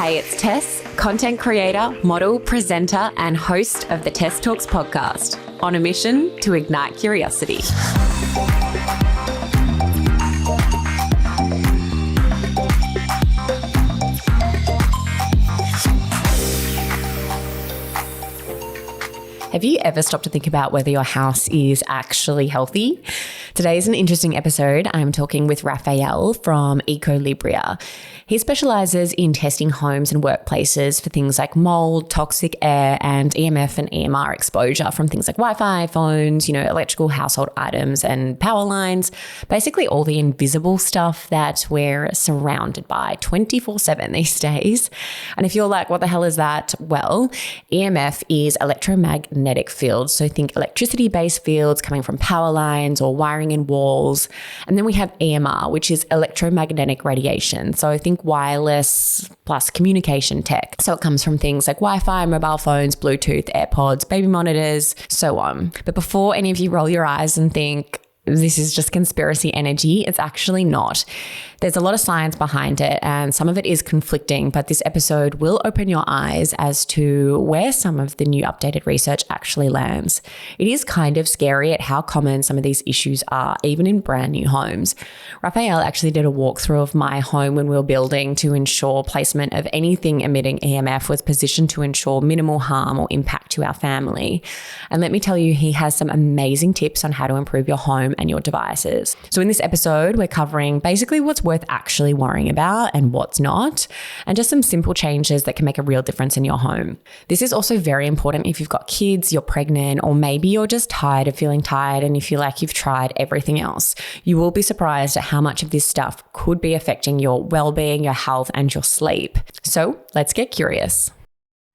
Hey, it's Tess, content creator, model, presenter, and host of the Tess Talks podcast, on a mission to ignite curiosity. Have you ever stopped to think about whether your house is actually healthy? Today is an interesting episode. I'm talking with Raphael from EcoLibria. He specialises in testing homes and workplaces for things like mould, toxic air, and EMF and EMR exposure from things like Wi-Fi, phones, electrical household items and power lines, basically all the invisible stuff that we're surrounded by 24/7 these days. And if you're like, what the hell is that? Well, EMF is electromagnetic fields. So think electricity-based fields coming from power lines or wiring in walls. And then we have EMR, which is electromagnetic radiation. So think wireless plus communication tech. So it comes from things like Wi-Fi, mobile phones, Bluetooth, AirPods, baby monitors, so on. But before any of you roll your eyes and think, this is just conspiracy energy, it's actually not. There's a lot of science behind it and some of it is conflicting, but this episode will open your eyes as to where some of the new updated research actually lands. It is kind of scary at how common some of these issues are, even in brand new homes. Raphael actually did a walkthrough of my home when we were building to ensure placement of anything emitting EMF was positioned to ensure minimal harm or impact to our family. And let me tell you, he has some amazing tips on how to improve your home and your devices. So in this episode, we're covering basically what's worth actually worrying about and what's not, and just some simple changes that can make a real difference in your home. This is also very important if you've got kids, you're pregnant, or maybe you're just tired of feeling tired and you feel like you've tried everything else. You will be surprised at how much of this stuff could be affecting your well-being, your health, and your sleep. So let's get curious.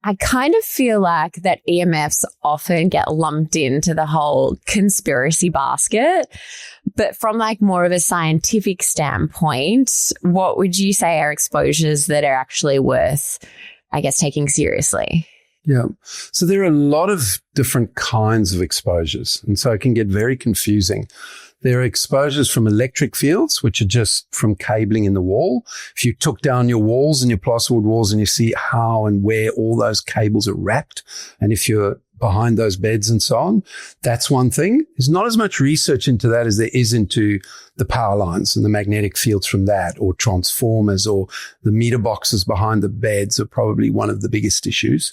I kind of feel like that EMFs often get lumped into the whole conspiracy basket, but from like more of a scientific standpoint, what would you say are exposures that are actually worth, I guess, taking seriously? Yeah. So there are a lot of different kinds of exposures, and so it can get very confusing. There are exposures from electric fields, which are just from cabling in the wall. If you took down your walls and your plasterboard walls and you see how and where all those cables are wrapped, and if you're behind those beds and so on, that's one thing. There's not as much research into that as there is into the power lines and the magnetic fields from that, or transformers, or the meter boxes behind the beds are probably one of the biggest issues.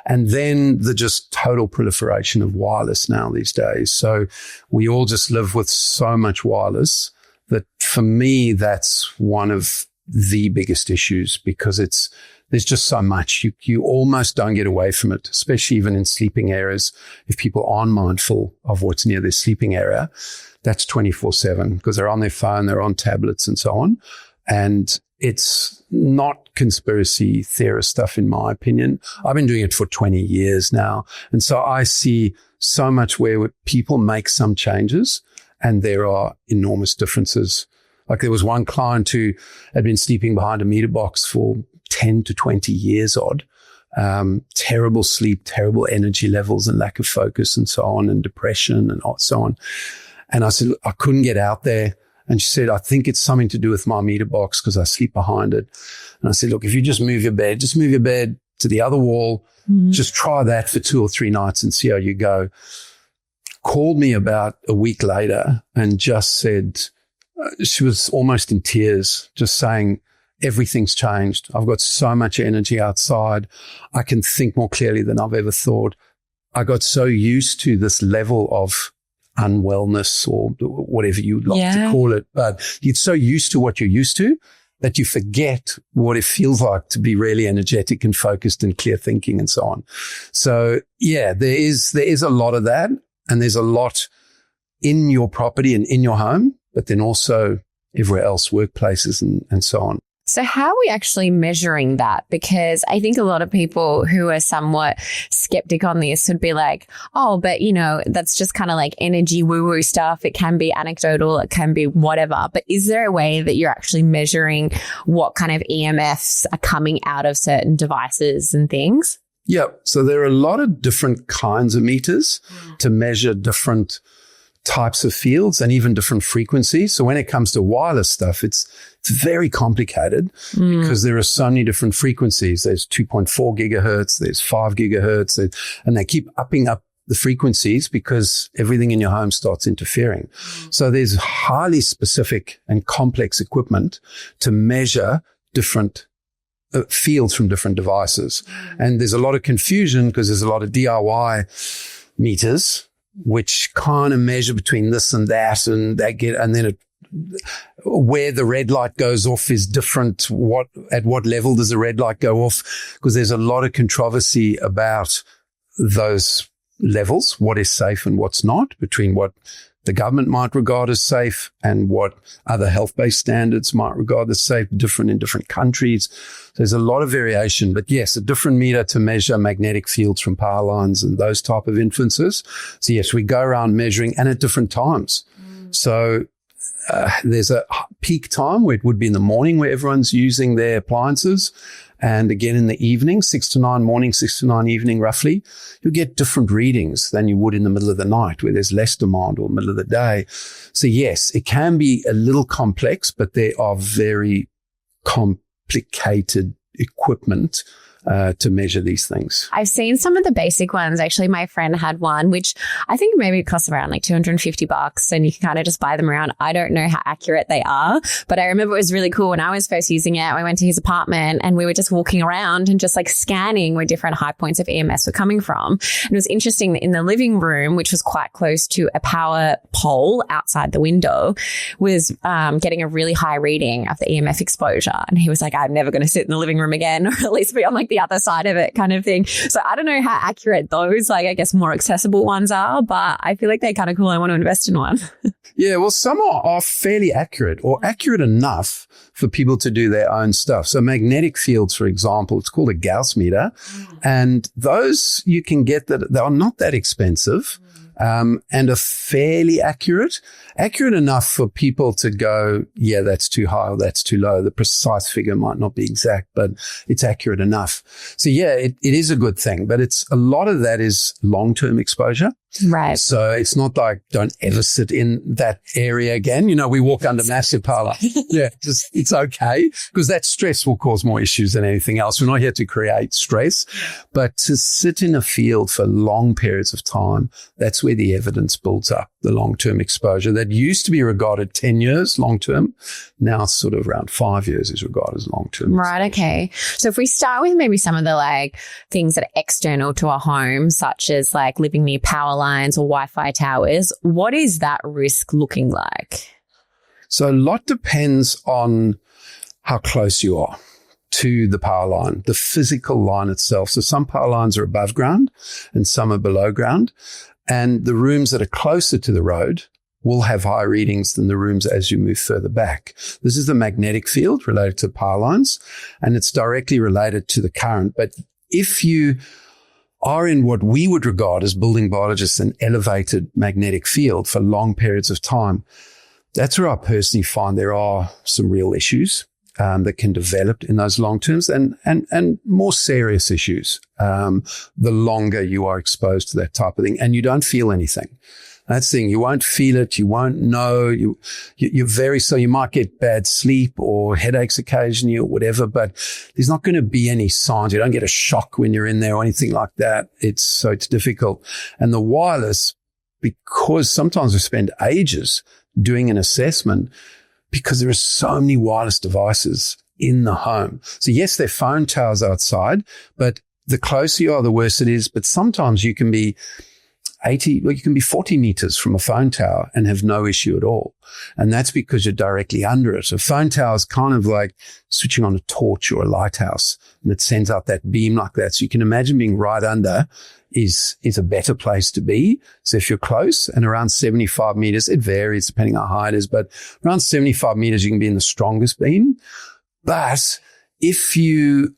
And then the just total proliferation of wireless now these days. So we all just live with so much wireless that for me, that's one of the biggest issues, because there's just so much. You almost don't get away from it, especially even in sleeping areas. If people aren't mindful of what's near their sleeping area, that's 24/7, because they're on their phone, they're on tablets and so on. And it's not conspiracy theorist stuff, in my opinion. I've been doing it for 20 years now. And so I see so much where people make some changes and there are enormous differences. Like there was one client who had been sleeping behind a meter box for 10 to 20 years odd. Terrible sleep, terrible energy levels and lack of focus and so on, and depression and so on. And I said, look, I couldn't get out there. And she said, I think it's something to do with my meter box because I sleep behind it. And I said, look, if you just move your bed to the other wall, just try that for 2 or 3 nights and see how you go. Called me about a week later and just said, she was almost in tears, just saying, everything's changed. I've got so much energy outside. I can think more clearly than I've ever thought. I got so used to this level of unwellness, or whatever you'd like to call it. But you're so used to what you're used to that you forget what it feels like to be really energetic and focused and clear thinking and so on. So yeah, there is a lot of that, and there's a lot in your property and in your home, but then also everywhere else, workplaces and so on. So how are we actually measuring that? Because I think a lot of people who are somewhat skeptic on this would be like, oh, but that's just kind of like energy woo-woo stuff. It can be anecdotal. It can be whatever. But is there a way that you're actually measuring what kind of EMFs are coming out of certain devices and things? Yeah. So there are a lot of different kinds of meters to measure different types of fields and even different frequencies. So when it comes to wireless stuff, it's very complicated because there are so many different frequencies. There's 2.4 gigahertz, there's 5 gigahertz, and they keep upping up the frequencies because everything in your home starts interfering. So there's highly specific and complex equipment to measure different fields from different devices. And there's a lot of confusion because there's a lot of DIY meters which kind of measure between this and that, and then where the red light goes off is different. At what level does the red light go off? Because there's a lot of controversy about those levels, what is safe and what's not, between what the government might regard as safe and what other health-based standards might regard as safe, different in different countries. There's a lot of variation, but yes, a different meter to measure magnetic fields from power lines and those type of influences. So yes, we go around measuring and at different times. So there's a peak time where it would be in the morning where everyone's using their appliances. And again, in the evening, 6 to 9 morning, 6 to 9 evening, roughly, you get different readings than you would in the middle of the night where there's less demand, or middle of the day. So yes, it can be a little complex, but there are very complicated equipment to measure these things. I've seen some of the basic ones. Actually, my friend had one, which I think maybe it costs around like $250 and you can kind of just buy them around. I don't know how accurate they are, but I remember it was really cool when I was first using it. We went to his apartment and we were just walking around and just like scanning where different high points of EMFs were coming from. And it was interesting that in the living room, which was quite close to a power pole outside the window, was getting a really high reading of the EMF exposure. And he was like, I'm never going to sit in the living room again, or at least be on like the other side of it kind of thing. So I don't know how accurate those, like, I guess more accessible ones are, but I feel like they're kind of cool. I want to invest in one. Yeah, well, some are fairly accurate, or accurate enough for people to do their own stuff. So magnetic fields, for example, it's called a Gauss meter. And those you can get that they are not that expensive. And are fairly accurate enough for people to go, yeah, that's too high or that's too low. The precise figure might not be exact, but it's accurate enough. So yeah, it is a good thing, but a lot of that is long-term exposure. Right. So it's not like don't ever sit in that area again. You know, we walk under massive power lines. Yeah, just it's okay, because that stress will cause more issues than anything else. We're not here to create stress, but to sit in a field for long periods of time, that's where the evidence builds up, the long-term exposure that used to be regarded 10 years long-term. Now sort of around 5 years is regarded as long-term. Right. Okay. So if we start with maybe some of the like things that are external to our home, such as like living near power lines or Wi-Fi towers, what is that risk looking like? So a lot depends on how close you are to the power line, the physical line itself. So some power lines are above ground and some are below ground. And the rooms that are closer to the road will have higher readings than the rooms as you move further back. This is the magnetic field related to power lines, and it's directly related to the current. But if you are in what we would regard as building biologists an elevated magnetic field for long periods of time, that's where I personally find there are some real issues that can develop in those long terms, and more serious issues the longer you are exposed to that type of thing and you don't feel anything. That's the thing. You won't feel it. You won't know. So you might get bad sleep or headaches occasionally or whatever, but there's not going to be any signs. You don't get a shock when you're in there or anything like that. It's difficult. And the wireless, because sometimes we spend ages doing an assessment because there are so many wireless devices in the home. So yes, there are phone towers outside, but the closer you are, the worse it is. But sometimes you can be 40 meters from a phone tower and have no issue at all. And that's because you're directly under it. A phone tower is kind of like switching on a torch or a lighthouse, and it sends out that beam like that. So you can imagine being right under is a better place to be. So if you're close and around 75 meters, it varies depending on how high it is, but around 75 meters, you can be in the strongest beam. But if you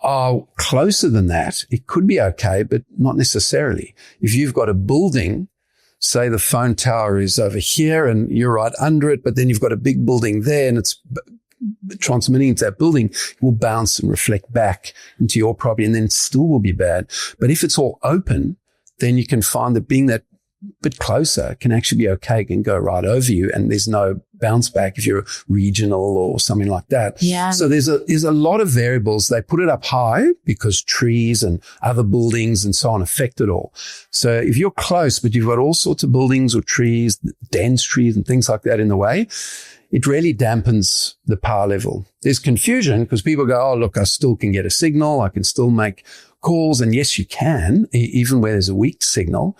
are closer than that, it could be okay, but not necessarily. If you've got a building, say the phone tower is over here and you're right under it, but then you've got a big building there and it's transmitting into that building, it will bounce and reflect back into your property and then it still will be bad. But if it's all open, then you can find that being that bit closer can actually be okay. It can go right over you and there's no bounce back if you're regional or something like that. Yeah. So there's a lot of variables. They put it up high because trees and other buildings and so on affect it all. So if you're close, but you've got all sorts of buildings or trees, dense trees and things like that in the way, it really dampens the power level. There's confusion because people go, oh, look, I still can get a signal. I can still make calls. And yes, you can, even where there's a weak signal.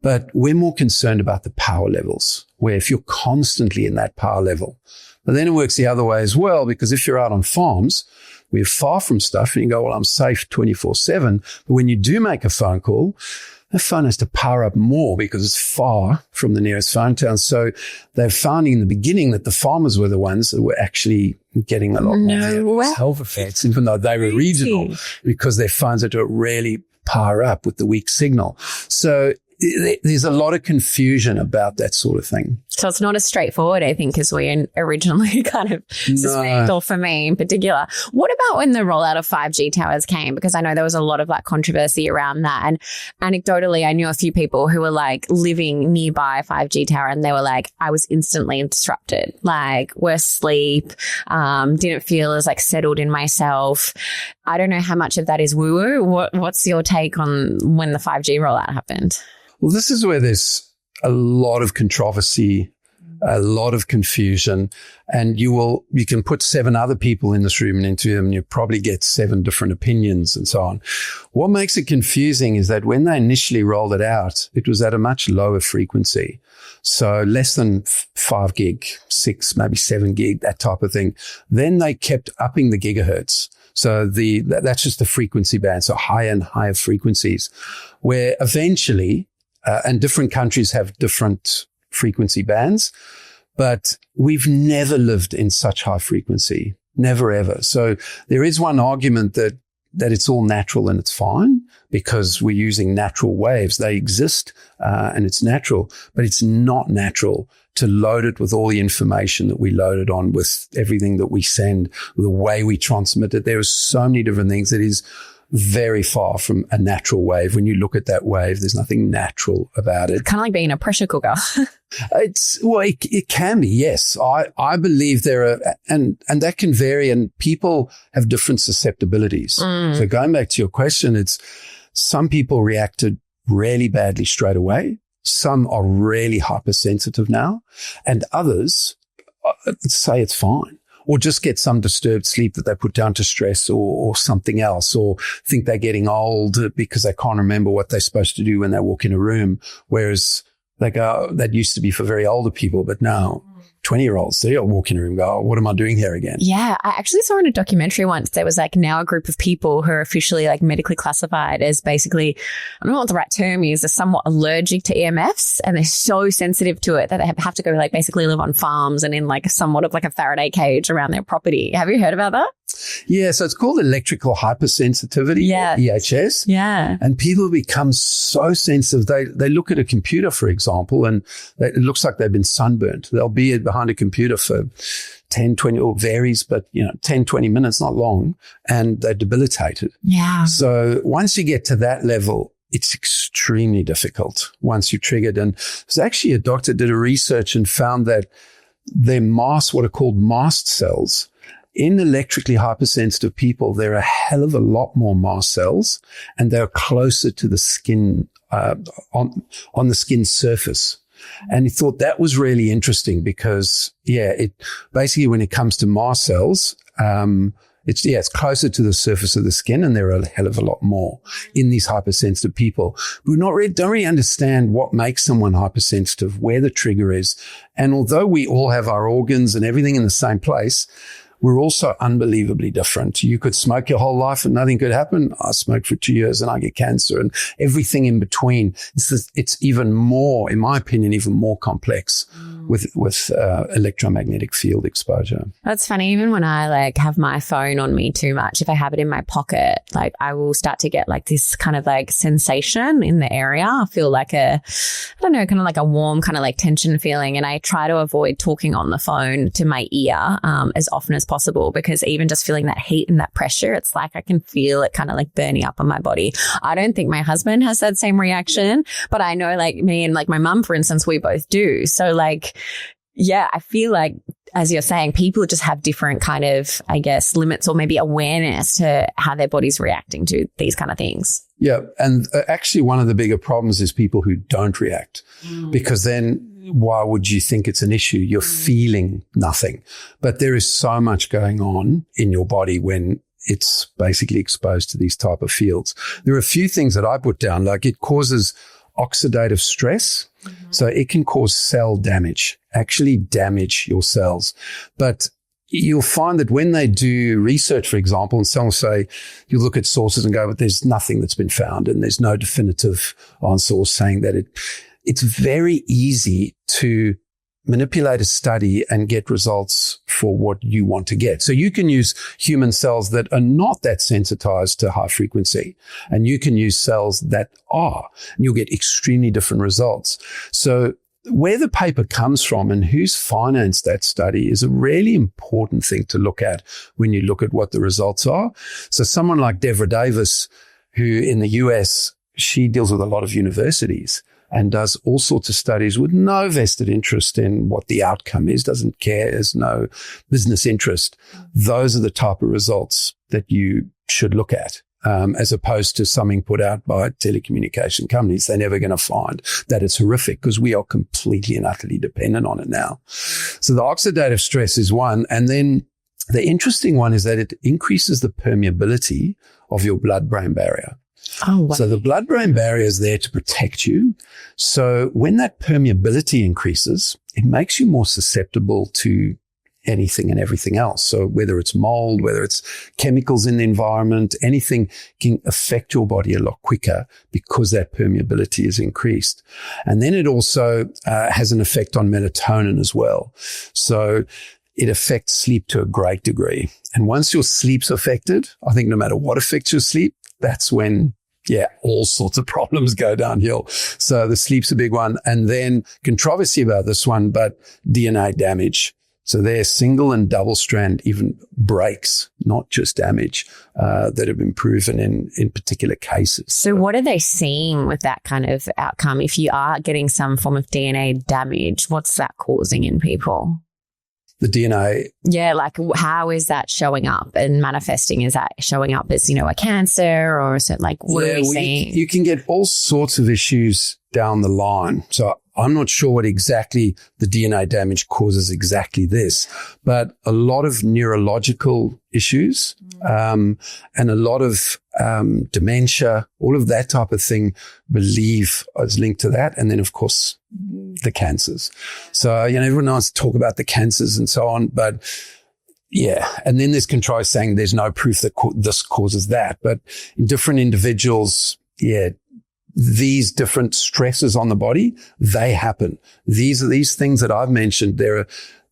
But we're more concerned about the power levels, where if you're constantly in that power level, but then it works the other way as well, because if you're out on farms, we're far from stuff and you go, well, I'm safe 24/7. But when you do make a phone call, the phone has to power up more because it's far from the nearest phone town. So they're finding in the beginning that the farmers were the ones that were actually getting a lot more health effects, even though they were regional, because their phones had to really power up with the weak signal. So there's a lot of confusion about that sort of thing. So it's not as straightforward, I think, as we originally kind of suspect, or for me in particular. What about when the rollout of 5G towers came? Because I know there was a lot of like controversy around that. And anecdotally, I knew a few people who were like living nearby a 5G tower and they were like, I was instantly disrupted, like worse sleep, didn't feel as like settled in myself. I don't know how much of that is woo-woo. What's your take on when the 5G rollout happened? Well, this is where there's a lot of controversy, a lot of confusion, and you can put 7 other people in this room and interview them and you probably get 7 different opinions and so on. What makes it confusing is that when they initially rolled it out, it was at a much lower frequency. So less than 5 gig, 6, maybe 7 gig, that type of thing. Then they kept upping the gigahertz. So that's just the frequency band. So higher and higher frequencies, where eventually, and different countries have different frequency bands, but we've never lived in such high frequency, never ever. So there is one argument that it's all natural and it's fine because we're using natural waves. They exist and it's natural, but it's not natural to load it with all the information that we load it on, with everything that we send, the way we transmit it. There are so many different things that is very far from a natural wave. When you look at that wave, there's nothing natural about it. It's kind of like being a pressure cooker. It can be, yes. I believe there are, and that can vary, and people have different susceptibilities. So going back to your question, it's some people reacted really badly straight away. Some are really hypersensitive now, and others say it's fine, or just get some disturbed sleep that they put down to stress or something else, or think they're getting old because they can't remember what they're supposed to do when they walk in a room. Whereas they go, that used to be for very older people, but now 20-year-olds, they'll walk in a room and go, oh, what am I doing here again? Yeah, I actually saw in a documentary once, there was like now a group of people who are officially like medically classified as basically, I don't know what the right term is, are somewhat allergic to EMFs, and they're so sensitive to it that they have to go like basically live on farms and in like somewhat of like a Faraday cage around their property. Have you heard about that? Yeah, so it's called electrical hypersensitivity, EHS. Yeah. And people become so sensitive. They look at a computer, for example, and it looks like they've been sunburnt. They'll be behind a computer for 10, 20, or varies, but 10, 20 minutes, not long, and they're debilitated. Yeah. So once you get to that level, it's extremely difficult once you're triggered. And there's actually a doctor did a research and found that their what are called mast cells, in electrically hypersensitive people, there are a hell of a lot more mast cells, and they're closer to the skin, on the skin surface. And he thought that was really interesting because, it basically, when it comes to mast cells, it's closer to the surface of the skin, and there are a hell of a lot more in these hypersensitive people who don't really understand what makes someone hypersensitive, where the trigger is. And although we all have our organs and everything in the same place, we're also unbelievably different. You could smoke your whole life and nothing could happen. I smoked for 2 years and I get cancer, and everything in between. It's even more, in my opinion, even more complex with electromagnetic field exposure. That's funny. Even when I like have my phone on me too much, if I have it in my pocket, like I will start to get like this kind of like sensation in the area. I feel like kind of like a warm kind of like tension feeling. And I try to avoid talking on the phone to my ear as often as possible, possible, because even just feeling that heat and that pressure, it's like I can feel it kind of like burning up on my body. I don't think my husband has that same reaction, but I know like me and like my mum, for instance, we both do. So like, yeah, I feel like, as you're saying, people just have different kind of, I guess, limits or maybe awareness to how their body's reacting to these kind of things. Yeah. And actually one of the bigger problems is people who don't react, because then why would you think it's an issue? You're feeling nothing. But there is so much going on in your body when it's basically exposed to these type of fields. There are a few things that I put down, like it causes oxidative stress. So it can cause cell damage, actually damage your cells. But you'll find that when they do research, for example, and some will say, you look at sources and go, but there's nothing that's been found and there's no definitive answer or saying that it's very easy to manipulate a study and get results for what you want to get. So you can use human cells that are not that sensitized to high frequency, and you can use cells that are, and you'll get extremely different results. So where the paper comes from and who's financed that study is a really important thing to look at when you look at what the results are. So someone like Deborah Davis, who in the US, she deals with a lot of universities and does all sorts of studies with no vested interest in what the outcome is, doesn't care, has no business interest. Those are the type of results that you should look at, as opposed to something put out by telecommunication companies. They're never going to find that it's horrific because we are completely and utterly dependent on it now. So the oxidative stress is one. And then the interesting one is that it increases the permeability of your blood-brain barrier. Oh, wow. So the blood-brain barrier is there to protect you. So when that permeability increases, it makes you more susceptible to anything and everything else. So whether it's mold, whether it's chemicals in the environment, anything can affect your body a lot quicker because that permeability is increased. And then it also has an effect on melatonin as well. So it affects sleep to a great degree. And once your sleep's affected, I think no matter what affects your sleep, that's when, all sorts of problems go downhill. So the sleep's a big one. And then controversy about this one, but DNA damage. So there's single and double strand even breaks, not just damage, that have been proven in particular cases. So what are they seeing with that kind of outcome? If you are getting some form of DNA damage, what's that causing in people? The DNA. Yeah, like how is that showing up and manifesting? Is that showing up as, a cancer, or is it like, what are we seeing? You can get all sorts of issues down the line. So I'm not sure what exactly the DNA damage causes exactly this, but a lot of neurological issues, and a lot of dementia, all of that type of thing, believe is linked to that. And then, of course, the cancers. So, everyone wants to talk about the cancers and so on, but and then there's control saying there's no proof that this causes that. But in different individuals, these different stresses on the body, they happen. These things that I've mentioned,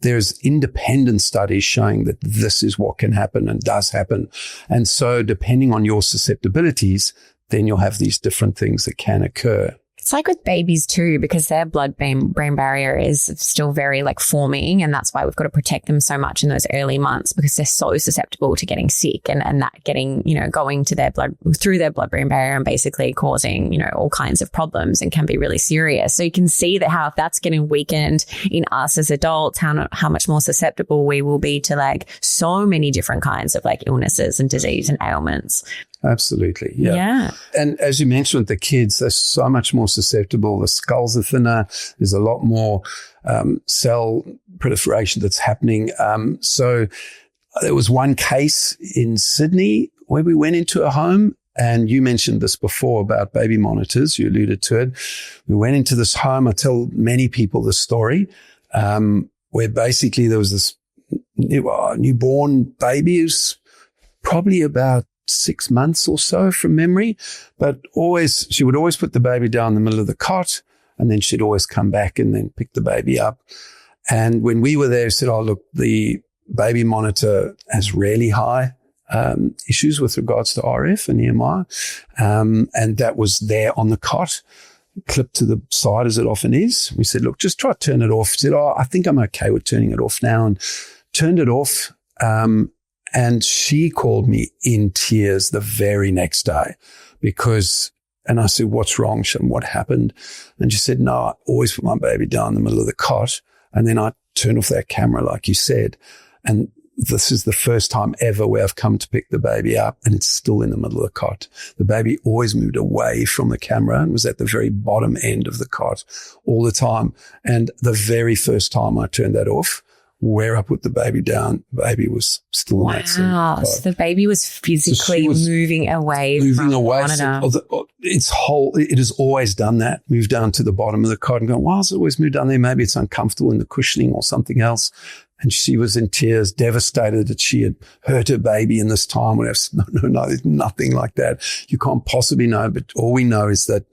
there's independent studies showing that this is what can happen and does happen. And so depending on your susceptibilities, then you'll have these different things that can occur. It's like with babies too, because their blood-brain barrier is still very forming, and that's why we've got to protect them so much in those early months, because they're so susceptible to getting sick and that getting, going to their blood through their blood-brain barrier and basically causing, all kinds of problems and can be really serious. So you can see that how if that's getting weakened in us as adults, how much more susceptible we will be to so many different kinds of illnesses and disease and ailments. Absolutely. Yeah. And as you mentioned, the kids, they're so much more susceptible. The skulls are thinner. There's a lot more cell proliferation that's happening. So there was one case in Sydney where we went into a home, and you mentioned this before about baby monitors. You alluded to it. We went into this home. I tell many people this story, where basically there was this newborn baby who's probably about 6 months or so from memory, but she would always put the baby down in the middle of the cot, and then she'd always come back and then pick the baby up. And when we were there, said, "Oh, look, the baby monitor has really high issues with regards to RF and EMI." And that was there on the cot, clipped to the side as it often is. We said, "Look, just try to turn it off." She said, "Oh, I think I'm okay with turning it off now," and turned it off. And she called me in tears the very next day and I said, what's wrong? She said, what happened? And she said, no, I always put my baby down in the middle of the cot. And then I turn off that camera, like you said. And this is the first time ever where I've come to pick the baby up and it's still in the middle of the cot. The baby always moved away from the camera and was at the very bottom end of the cot all the time. And the very first time I turned that off, where I put the baby down, the baby was still in that same cot. So the baby was physically moving away from the monitor. It has always done that. Moved down to the bottom of the cot and going, why has it always moved down there? Maybe it's uncomfortable in the cushioning or something else. And she was in tears, devastated that she had hurt her baby in this time. No, there's nothing like that. You can't possibly know, but all we know is that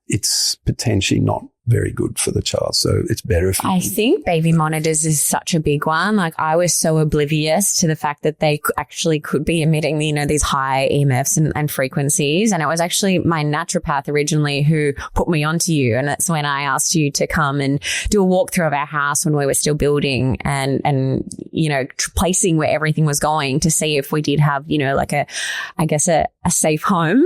it's potentially not very good for the child. So it's better if I think baby monitors is such a big one. Like I was so oblivious to the fact that they actually could be emitting, these high EMFs and frequencies. And it was actually my naturopath originally who put me onto you. And that's when I asked you to come and do a walkthrough of our house when we were still building and placing where everything was going to see if we did have, like a safe home,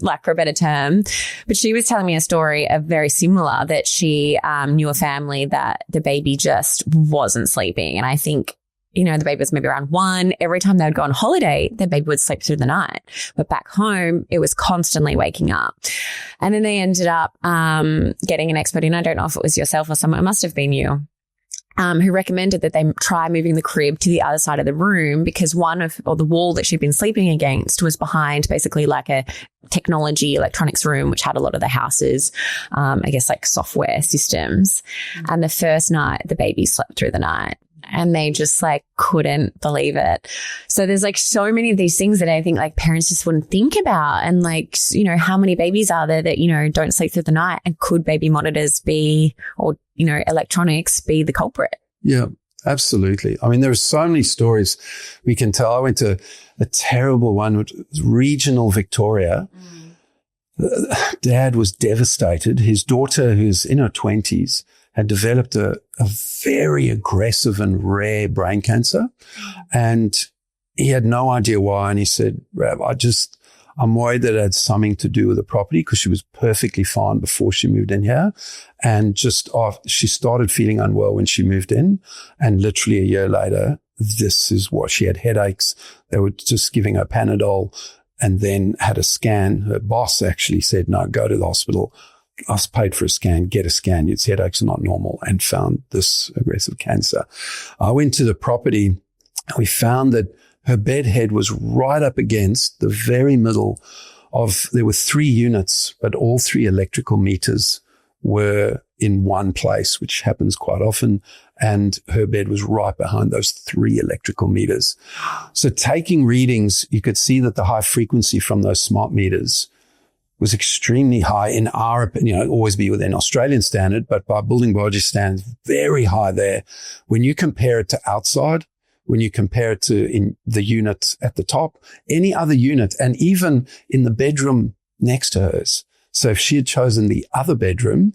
like for a better term. But she was telling me a story of very similar that she knew a family that the baby just wasn't sleeping. And I think, the baby was maybe around 1. Every time they would go on holiday, the baby would sleep through the night. But back home, it was constantly waking up. And then they ended up getting an expert in. I don't know if it was yourself or someone. It must have been you. Who recommended that they try moving the crib to the other side of the room because the wall that she'd been sleeping against was behind basically like a electronics room, which had a lot of the house's, like software systems. Mm-hmm. And the first night, the baby slept through the night. And they just couldn't believe it. So there's so many of these things that I think parents just wouldn't think about. And how many babies are there that, don't sleep through the night, and could baby monitors be, or, electronics be the culprit? Yeah, absolutely. I mean, there are so many stories we can tell. I went to a terrible one, which was regional Victoria. Dad was devastated. His daughter, who's in her 20s, had developed a very aggressive and rare brain cancer. And he had no idea why. And he said, Rab, I'm worried that it had something to do with the property because she was perfectly fine before she moved in here. And just after she started feeling unwell when she moved in. And literally a year later, this is what she had: headaches. They were just giving her Panadol and then had a scan. Her boss actually said, no, go to the hospital. I was paid for a scan, get a scan. Its headaches are not normal, and found this aggressive cancer. I went to the property and we found that her bed head was right up against the very middle there were 3 units, but all 3 electrical meters were in one place, which happens quite often. And her bed was right behind those 3 electrical meters. So taking readings, you could see that the high frequency from those smart meters was extremely high in our opinion, always be within Australian standard, but by building biology standards, very high there. When you compare it to outside, when you compare it to in the unit at the top, any other unit, and even in the bedroom next to hers. So if she had chosen the other bedroom,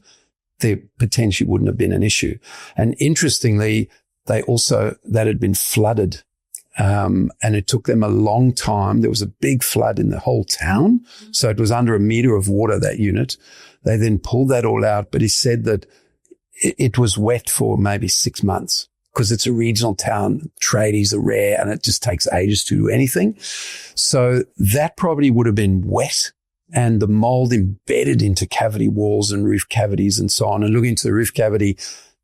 there potentially wouldn't have been an issue. And interestingly, that had been flooded. And it took them a long time. There was a big flood in the whole town. So it was under 1 meter of water, that unit. They then pulled that all out. But he said that it was wet for maybe 6 months because it's a regional town. Tradies are rare and it just takes ages to do anything. So that property would have been wet and the mold embedded into cavity walls and roof cavities and so on. And looking into the roof cavity,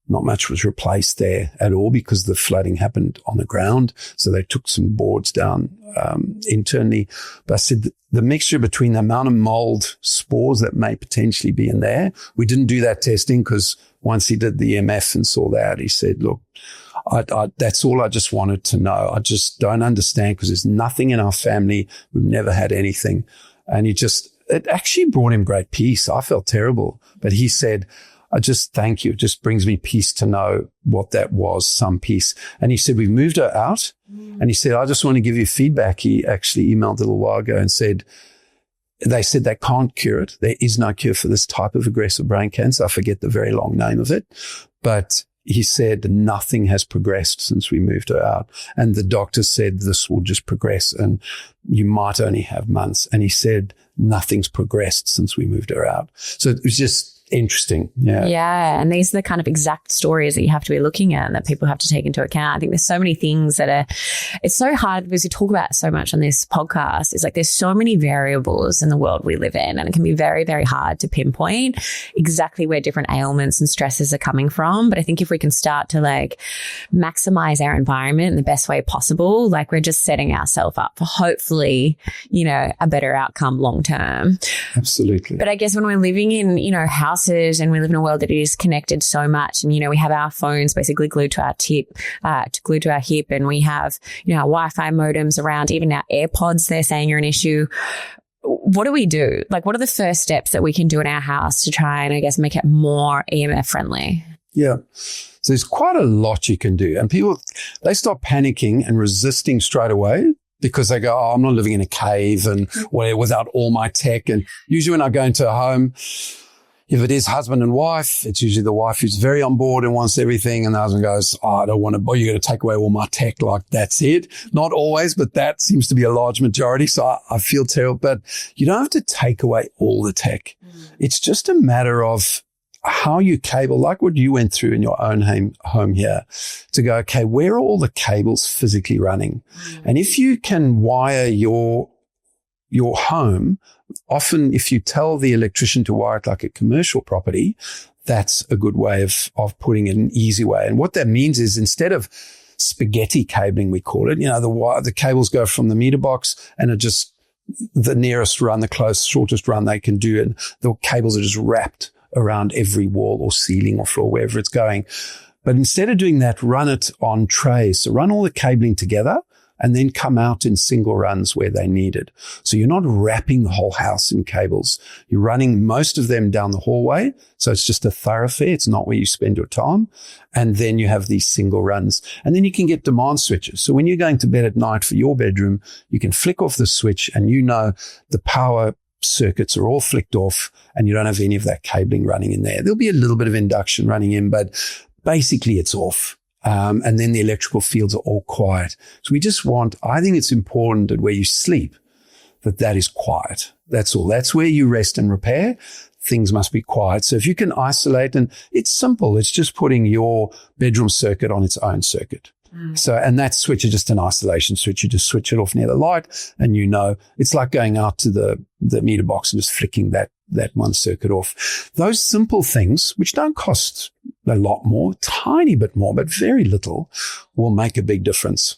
not much was replaced there at all because the flooding happened on the ground. So they took some boards down internally. But I said the mixture between the amount of mold spores that may potentially be in there, we didn't do that testing because once he did the EMF and saw that, he said, look, that's all I just wanted to know. I just don't understand because there's nothing in our family. We've never had anything. And it actually brought him great peace. I felt terrible, but he said, I just thank you. It just brings me peace to know what that was, some peace. And he said, we've moved her out. And he said, I just want to give you feedback. He actually emailed a little while ago and said, they said they can't cure it. There is no cure for this type of aggressive brain cancer. I forget the very long name of it. But he said nothing has progressed since we moved her out. And the doctor said this will just progress and you might only have months. And he said nothing's progressed since we moved her out. So it was just interesting. Yeah. Yeah. And these are the kind of exact stories that you have to be looking at and that people have to take into account. I think there's so many things that it's so hard because we talk about so much on this podcast. It's like there's so many variables in the world we live in, and it can be very, very hard to pinpoint exactly where different ailments and stresses are coming from. But I think if we can start to like maximize our environment in the best way possible, like we're just setting ourselves up for hopefully, a better outcome long term. Absolutely. But I guess when we're living in, houses and we live in a world that is connected so much, and we have our phones basically glued to our hip, and we have our Wi-Fi modems around, even our AirPods they're saying are an issue. What do we do? Like, what are the first steps that we can do in our house to try and I guess make it more EMF friendly? Yeah. So there's quite a lot you can do, and people, they start panicking and resisting straight away because they go, I'm not living in a cave and without all my tech. And usually when I go into a home, if it is husband and wife, it's usually the wife who's very on board and wants everything. And the husband goes, I don't want to, you're going to take away all my tech. Like, that's it. Not always, but that seems to be a large majority. So I feel terrible, but you don't have to take away all the tech. It's just a matter of how you cable, like what you went through in your own home here, to go, okay, where are all the cables physically running? And if you can wire your home, often if you tell the electrician to wire it like a commercial property, that's a good way of putting it, an easy way. And what that means is instead of spaghetti cabling, we call it, the cables go from the meter box and it just the nearest run, the shortest run they can do. And the cables are just wrapped around every wall or ceiling or floor, wherever it's going. But instead of doing that, run it on trays. So run all the cabling together and then come out in single runs where they need it. So you're not wrapping the whole house in cables. You're running most of them down the hallway. So it's just a thoroughfare. It's not where you spend your time. And then you have these single runs. And then you can get demand switches. So when you're going to bed at night for your bedroom, you can flick off the switch and the power circuits are all flicked off and you don't have any of that cabling running in there. There'll be a little bit of induction running in, but basically it's off. And then the electrical fields are all quiet. So I think it's important that where you sleep, that is quiet. That's all. That's where you rest and repair. Things must be quiet. So if you can isolate, and it's simple, it's just putting your bedroom circuit on its own circuit. So, and that switch is just an isolation switch. You just switch it off near the light and it's like going out to the meter box and just flicking that one circuit off. Those simple things, which don't cost a lot more, tiny bit more, but very little, will make a big difference.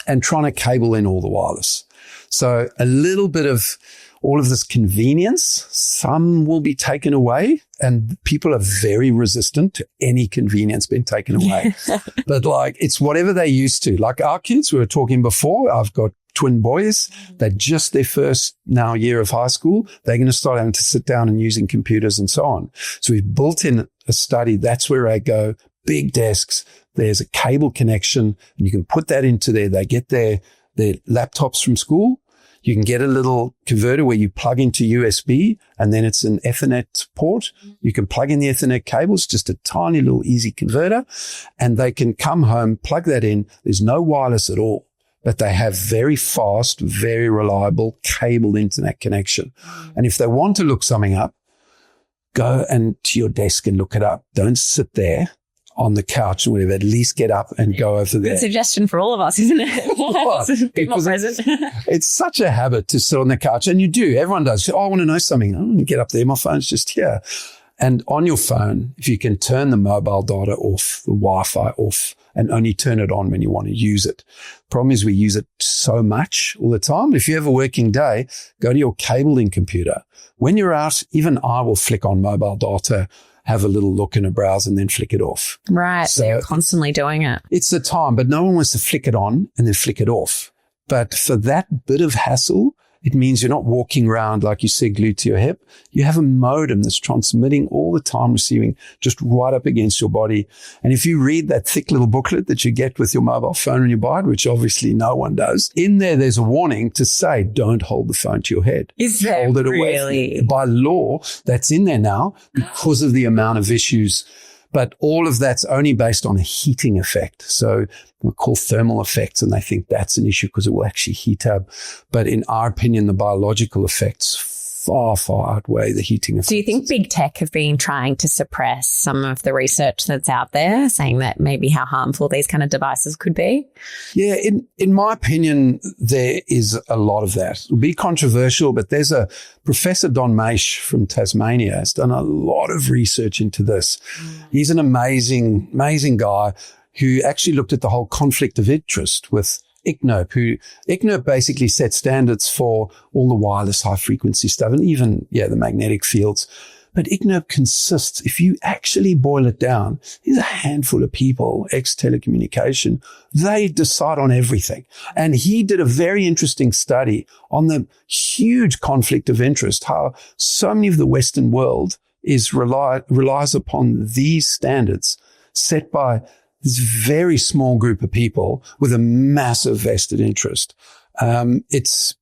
And trying to cable in all the wireless. So a little bit of all of this convenience, some will be taken away, and people are very resistant to any convenience being taken away. But it's whatever they used to. Like our kids, we were talking before, I've got twin boys. They're just their first now year of high school. They're going to start having to sit down and using computers and so on. So we've built in a study. That's where I go. Big desks. There's a cable connection and you can put that into there. They get their laptops from school. You can get a little converter where you plug into USB and then it's an Ethernet port. You can plug in the Ethernet cables, just a tiny little easy converter, and they can come home, plug that in. There's no wireless at all, but they have very fast, very reliable cable internet connection. And if they want to look something up, go to your desk and look it up. Don't sit there on the couch or whatever. At least get up and go over there. Good suggestion for all of us, isn't it? Well, Be more present. It's such a habit to sit on the couch, and you do. Everyone does. I want to know something. I don't get up there. My phone's just here. And on your phone, if you can turn the mobile data off, the Wi-Fi off, and only turn it on when you want to use it. Problem is we use it so much all the time. If you have a working day, go to your cabling computer. When you're out, even I will flick on mobile data, have a little look in a browser and then flick it off. Right. So you're constantly doing it. It's the time, but no one wants to flick it on and then flick it off. But for that bit of hassle, it means you're not walking around, like you said, glued to your hip. You have a modem that's transmitting all the time, receiving just right up against your body. And if you read that thick little booklet that you get with your mobile phone when you buy it, which obviously no one does, in there's a warning to say, don't hold the phone to your head. Is that hold it really? Away. By law, that's in there now because of the amount of issues But all of that's only based on a heating effect. So we call thermal effects, and they think that's an issue because it will actually heat up. But in our opinion, the biological effects far, far outweigh the heating effects. Do you think big tech have been trying to suppress some of the research that's out there, saying that maybe how harmful these kind of devices could be? Yeah, in my opinion, there is a lot of that. It'll be controversial, but there's a Professor Don Maish from Tasmania has done a lot of research into this. He's an amazing, amazing guy who actually looked at the whole conflict of interest with ICNIRP basically set standards for all the wireless high frequency stuff and even, the magnetic fields. But ICNIRP consists, if you actually boil it down, there's a handful of people, ex-telecommunication, they decide on everything. And he did a very interesting study on the huge conflict of interest, how so many of the Western world relies upon these standards set by this very small group of people with a massive vested interest. Yes,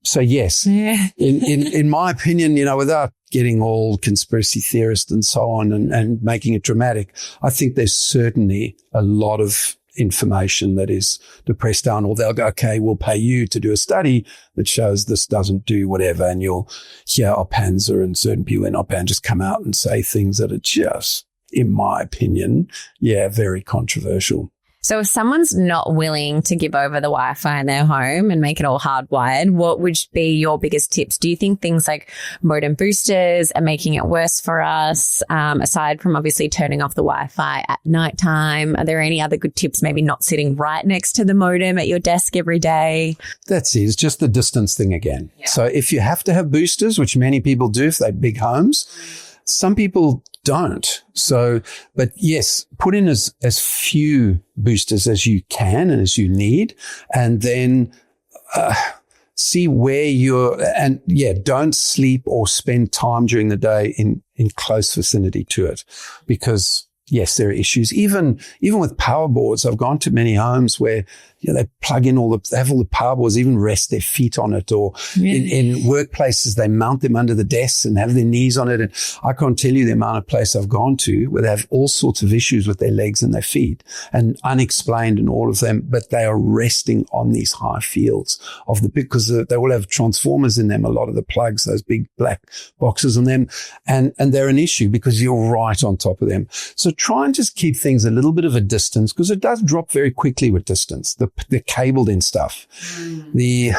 in my opinion, without getting all conspiracy theorists and so on and making it dramatic, I think there's certainly a lot of information that is depressed down, or they'll go, okay, we'll pay you to do a study that shows this doesn't do whatever. And you'll hear Opanza and certain people in Opan just come out and say things that are just, in my opinion, very controversial. So if someone's not willing to give over the Wi-Fi in their home and make it all hardwired, what would be your biggest tips? Do you think things like modem boosters are making it worse for us, aside from obviously turning off the Wi-Fi at nighttime? Are there any other good tips, maybe not sitting right next to the modem at your desk every day? That's it. It's just the distance thing again. Yeah. So if you have to have boosters, which many people do if they're big homes, some people don't. So, but yes, put in as few boosters as you can and as you need, and then see where don't sleep or spend time during the day in close vicinity to it, because yes, there are issues. Even with power boards, I've gone to many homes where they plug in they have all the power boards, even rest their feet on it, or in workplaces, they mount them under the desks and have their knees on it. And I can't tell you the amount of places I've gone to where they have all sorts of issues with their legs and their feet, and unexplained in all of them, but they are resting on these high fields because they all have transformers in them, a lot of the plugs, those big black boxes on them, and they're an issue because you're right on top of them. So try and just keep things a little bit of a distance, because it does drop very quickly with distance. The cabled in stuff. The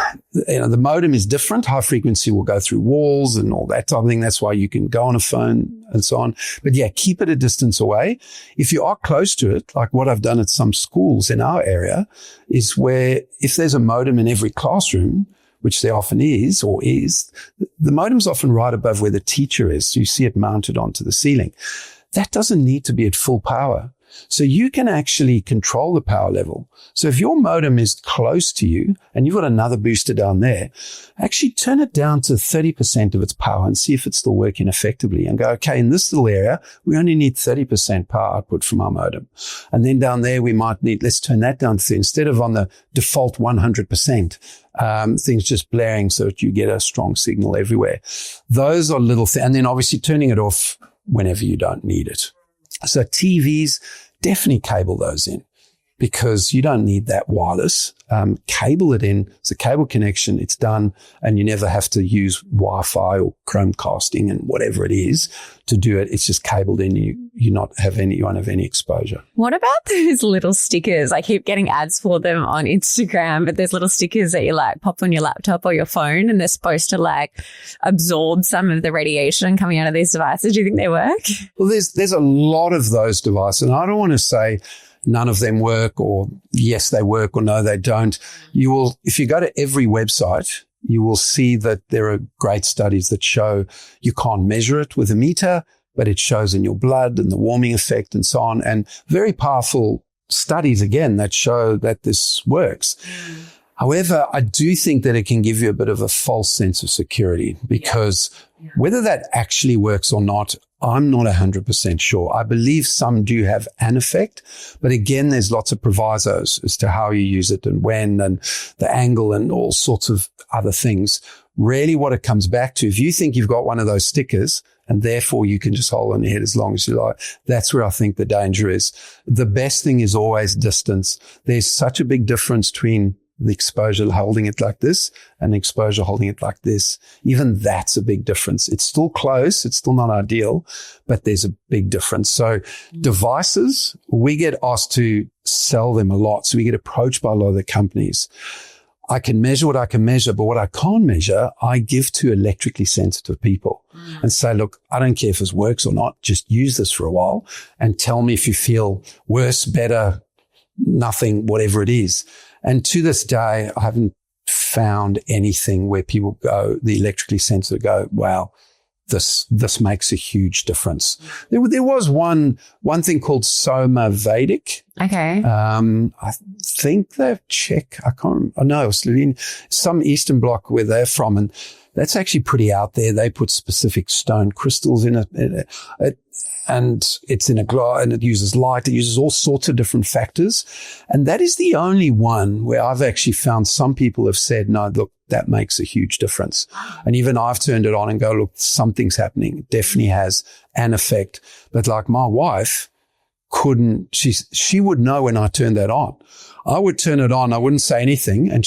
modem is different. High frequency will go through walls and all that type of thing. That's why you can go on a phone and so on. But keep it a distance away. If you are close to it, like what I've done at some schools in our area, is where if there's a modem in every classroom, which there often is, the modem's often right above where the teacher is. So you see it mounted onto the ceiling. That doesn't need to be at full power. So you can actually control the power level. So if your modem is close to you and you've got another booster down there, actually turn it down to 30% of its power and see if it's still working effectively, and go, okay, in this little area, we only need 30% power output from our modem. And then down there, let's turn that down to, instead of on the default 100%, things just blaring so that you get a strong signal everywhere. Those are little things. And then obviously turning it off whenever you don't need it. So TVs, definitely cable those in, because you don't need that wireless. Cable it in. It's a cable connection. It's done. And you never have to use Wi-Fi or Chromecasting and whatever it is to do it. It's just cabled in. You won't have any exposure. What about those little stickers? I keep getting ads for them on Instagram, but there's little stickers that you pop on your laptop or your phone, and they're supposed to absorb some of the radiation coming out of these devices. Do you think they work? Well, there's a lot of those devices, and I don't want to say none of them work, or yes, they work, or no, they don't. If you go to every website, you will see that there are great studies that show you can't measure it with a meter, but it shows in your blood and the warming effect and so on. And very powerful studies, again, that show that this works. However, I do think that it can give you a bit of a false sense of security, because whether that actually works or not, I'm not 100% sure. I believe some do have an effect, but again, there's lots of provisos as to how you use it and when, and the angle and all sorts of other things. really what it comes back to, if you think you've got one of those stickers and therefore you can just hold on your head as long as you like, that's where I think the danger is. The best thing is always distance. There's such a big difference between the exposure holding it like this and the exposure holding it like this. Even that's a big difference. It's still close. It's still not ideal, but there's a big difference. So devices, we get asked to sell them a lot. So we get approached by a lot of the companies. I can measure what I can measure, but what I can't measure, I give to electrically sensitive people and say, look, I don't care if this works or not. Just use this for a while and tell me if you feel worse, better, nothing, whatever it is. And to this day, I haven't found anything where people go, the electrically sensitive go, wow, this makes a huge difference. There was one thing called Somavedic. Okay. I think they're Czech. I can't, I know, Slovene, some Eastern Bloc where they're from. And that's actually pretty out there. They put specific stone crystals in it. And it's in a glass and it uses light. It uses all sorts of different factors. And that is the only one where I've actually found some people have said, no, look, that makes a huge difference. And even I've turned it on and go, look, something's happening. It definitely has an effect. But like my wife she would know when I turned that on. I would turn it on. I wouldn't say anything. And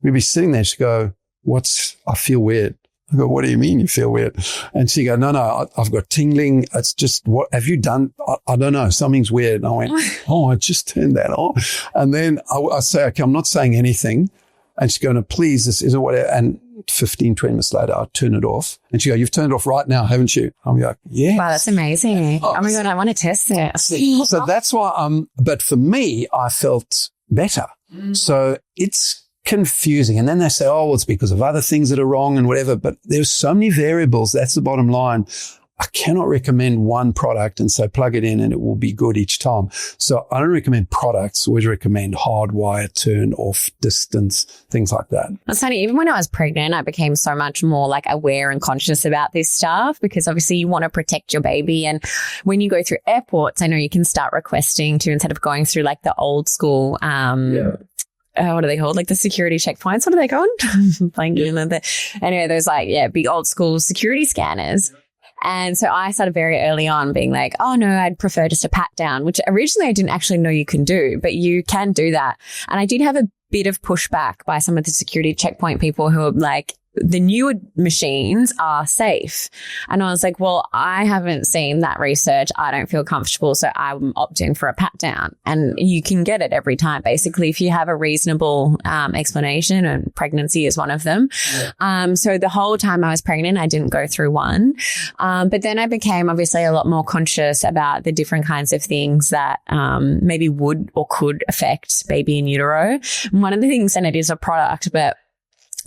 we'd be sitting there. She'd go, I feel weird. I go, what do you mean you feel weird? And she go, no, I've got tingling. It's just, what have you done? I don't know. Something's weird. And I went, I just turned that on. And then I say, okay, I'm not saying anything. And she's going, please, this isn't what, and 15, 20 minutes later, I turn it off. And she go, you've turned it off right now, haven't you? I'm like, yeah. Wow, that's amazing. Oh my God, I want to test it. So that's why but for me, I felt better. So it's confusing. And then they say, oh, well, it's because of other things that are wrong and whatever. But there's so many variables. That's the bottom line. I cannot recommend one product and say plug it in and it will be good each time. So I don't recommend products. I always recommend hardwire, turn off, distance, things like that. That's funny. Even when I was pregnant, I became so much more like aware and conscious about this stuff because obviously you want to protect your baby. And when you go through airports, I know you can start requesting to, instead of going through like the old school, what are they called? Like the security checkpoints. What are they called? Anyway, there's like, big old school security scanners. And so I started very early on being like, oh no, I'd prefer just a pat down, which originally I didn't actually know you can do, but you can do that. And I did have a bit of pushback by some of the security checkpoint people who are like, the newer machines are safe. And I was like, well, I haven't seen that research. I don't feel comfortable. So I'm opting for a pat down, and you can get it every time. Basically, if you have a reasonable explanation, and pregnancy is one of them. So the whole time I was pregnant, I didn't go through one. But then I became obviously a lot more conscious about the different kinds of things that maybe would or could affect baby in utero. And one of the things, and it is a product, but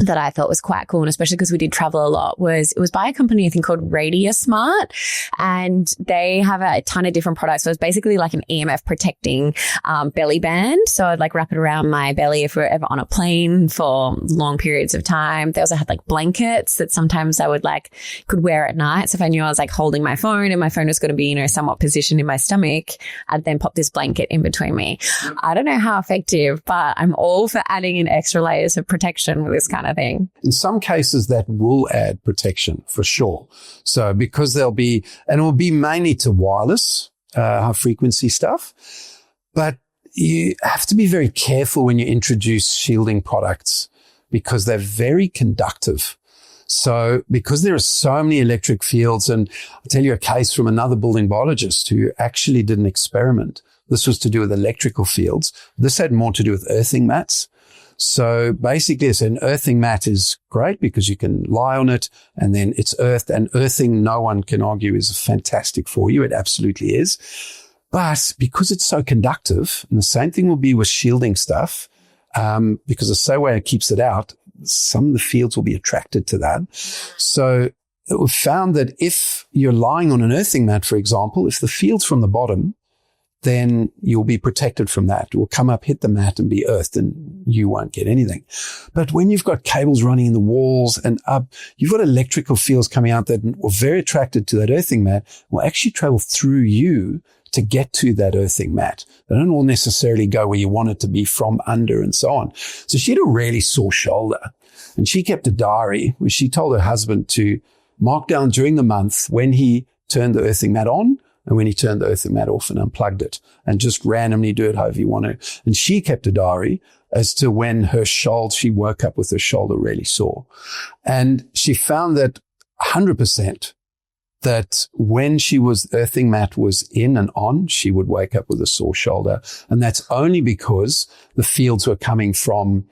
that I thought was quite cool, and especially because we did travel a lot, it was by a company I think called Radius Smart, and they have a ton of different products. So it's basically like an EMF protecting belly band. So I'd like wrap it around my belly if we're ever on a plane for long periods of time. They also had like blankets that sometimes I would could wear at night. So if I knew I was like holding my phone and my phone was going to be, somewhat positioned in my stomach, I'd then pop this blanket in between me. I don't know how effective, but I'm all for adding in extra layers of protection with this kind of thing. In some cases, that will add protection for sure. So because it will be mainly to wireless, high frequency stuff, but you have to be very careful when you introduce shielding products because they're very conductive. So because there are so many electric fields, and I'll tell you a case from another building biologist who actually did an experiment. This was to do with electrical fields. This had more to do with earthing mats. So basically, an earthing mat is great because you can lie on it and then it's earthed, and earthing, no one can argue, is fantastic for you. It absolutely is. But because it's so conductive, and the same thing will be with shielding stuff, because the same way it keeps it out, some of the fields will be attracted to that. So we've found that if you're lying on an earthing mat, for example, if the field's from the bottom, then you'll be protected from that. It will come up, hit the mat and be earthed, and you won't get anything. But when you've got cables running in the walls and up, you've got electrical fields coming out that are very attracted to that earthing mat, will actually travel through you to get to that earthing mat. They don't all necessarily go where you want it to be from under and so on. So she had a really sore shoulder, and she kept a diary where she told her husband to mark down during the month when he turned the earthing mat on and when he turned the earthing mat off and unplugged it, and just randomly do it however you want to. And she kept a diary as to when she woke up with her shoulder really sore. And she found that 100% that when earthing mat was in and on, she would wake up with a sore shoulder. And that's only because the fields were coming from,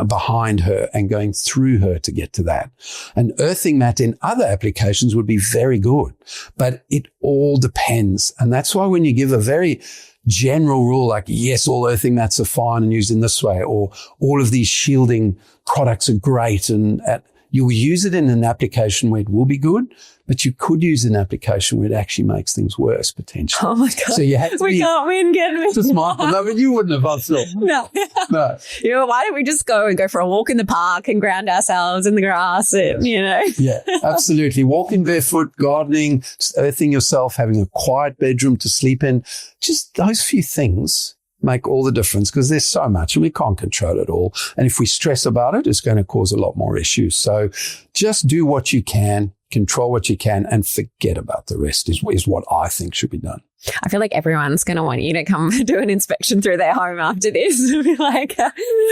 behind her and going through her to get to that. An earthing mat in other applications would be very good, but it all depends. And that's why when you give a very general rule like, yes, all earthing mats are fine and used in this way, or all of these shielding products are great, and you'll use it in an application where it will be good, but you could use an application where it actually makes things worse potentially. Oh my God. So you have to we can't win, can we? Just mindful. No, but you wouldn't have, I thought. No. Why don't we just go for a walk in the park and ground ourselves in the grass and, Yeah, absolutely. Walking barefoot, gardening, just earthing yourself, having a quiet bedroom to sleep in. Just those few things make all the difference, because there's so much and we can't control it all. And if we stress about it, it's going to cause a lot more issues. So just do what you can, control what you can, and forget about the rest is what I think should be done. I feel like everyone's going to want you to come do an inspection through their home after this. Be like,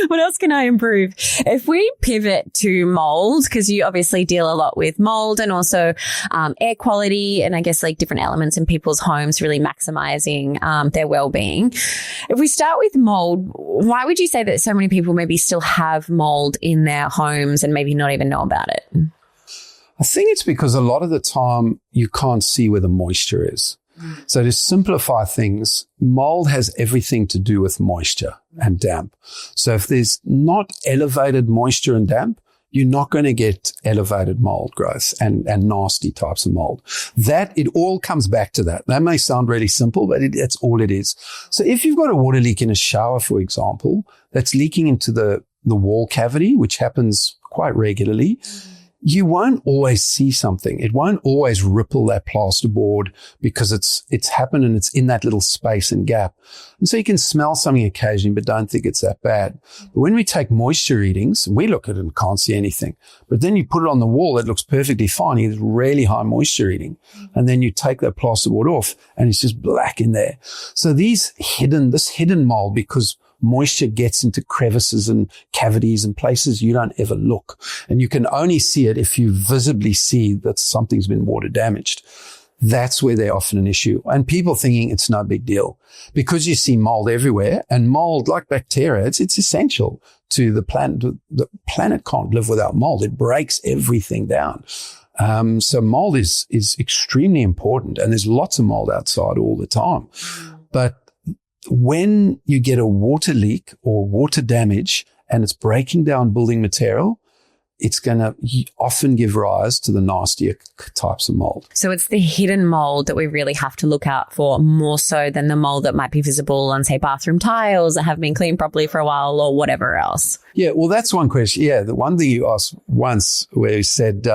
what else can I improve? If we pivot to mold, because you obviously deal a lot with mold and also air quality and I guess like different elements in people's homes, really maximizing their well-being. If we start with mold, why would you say that so many people maybe still have mold in their homes and maybe not even know about it? I think it's because a lot of the time you can't see where the moisture is. So to simplify things, mold has everything to do with moisture and damp. So if there's not elevated moisture and damp, you're not going to get elevated mold growth and nasty types of mold. It all comes back to that. That may sound really simple, but that's all it is. So if you've got a water leak in a shower, for example, that's leaking into the wall cavity, which happens quite regularly, you won't always see something. It won't always ripple that plasterboard because it's happened and it's in that little space and gap. And so you can smell something occasionally, but don't think it's that bad. But when we take moisture readings, we look at it and can't see anything. But then you put it on the wall, it looks perfectly fine. You get really high moisture reading. And then you take that plasterboard off and it's just black in there. So this hidden mold, because moisture gets into crevices and cavities and places you don't ever look. And you can only see it if you visibly see that something's been water damaged. That's where they're often an issue. And people thinking it's no big deal because you see mold everywhere, and mold, like bacteria, it's essential to the planet. The planet can't live without mold. It breaks everything down. So mold is extremely important, and there's lots of mold outside all the time. But when you get a water leak or water damage and it's breaking down building material, it's going to often give rise to the nastier types of mold. So it's the hidden mold that we really have to look out for more so than the mold that might be visible on, say, bathroom tiles that have been cleaned properly for a while or whatever else. Yeah, well, that's one question. Yeah, the one thing you asked once where you said,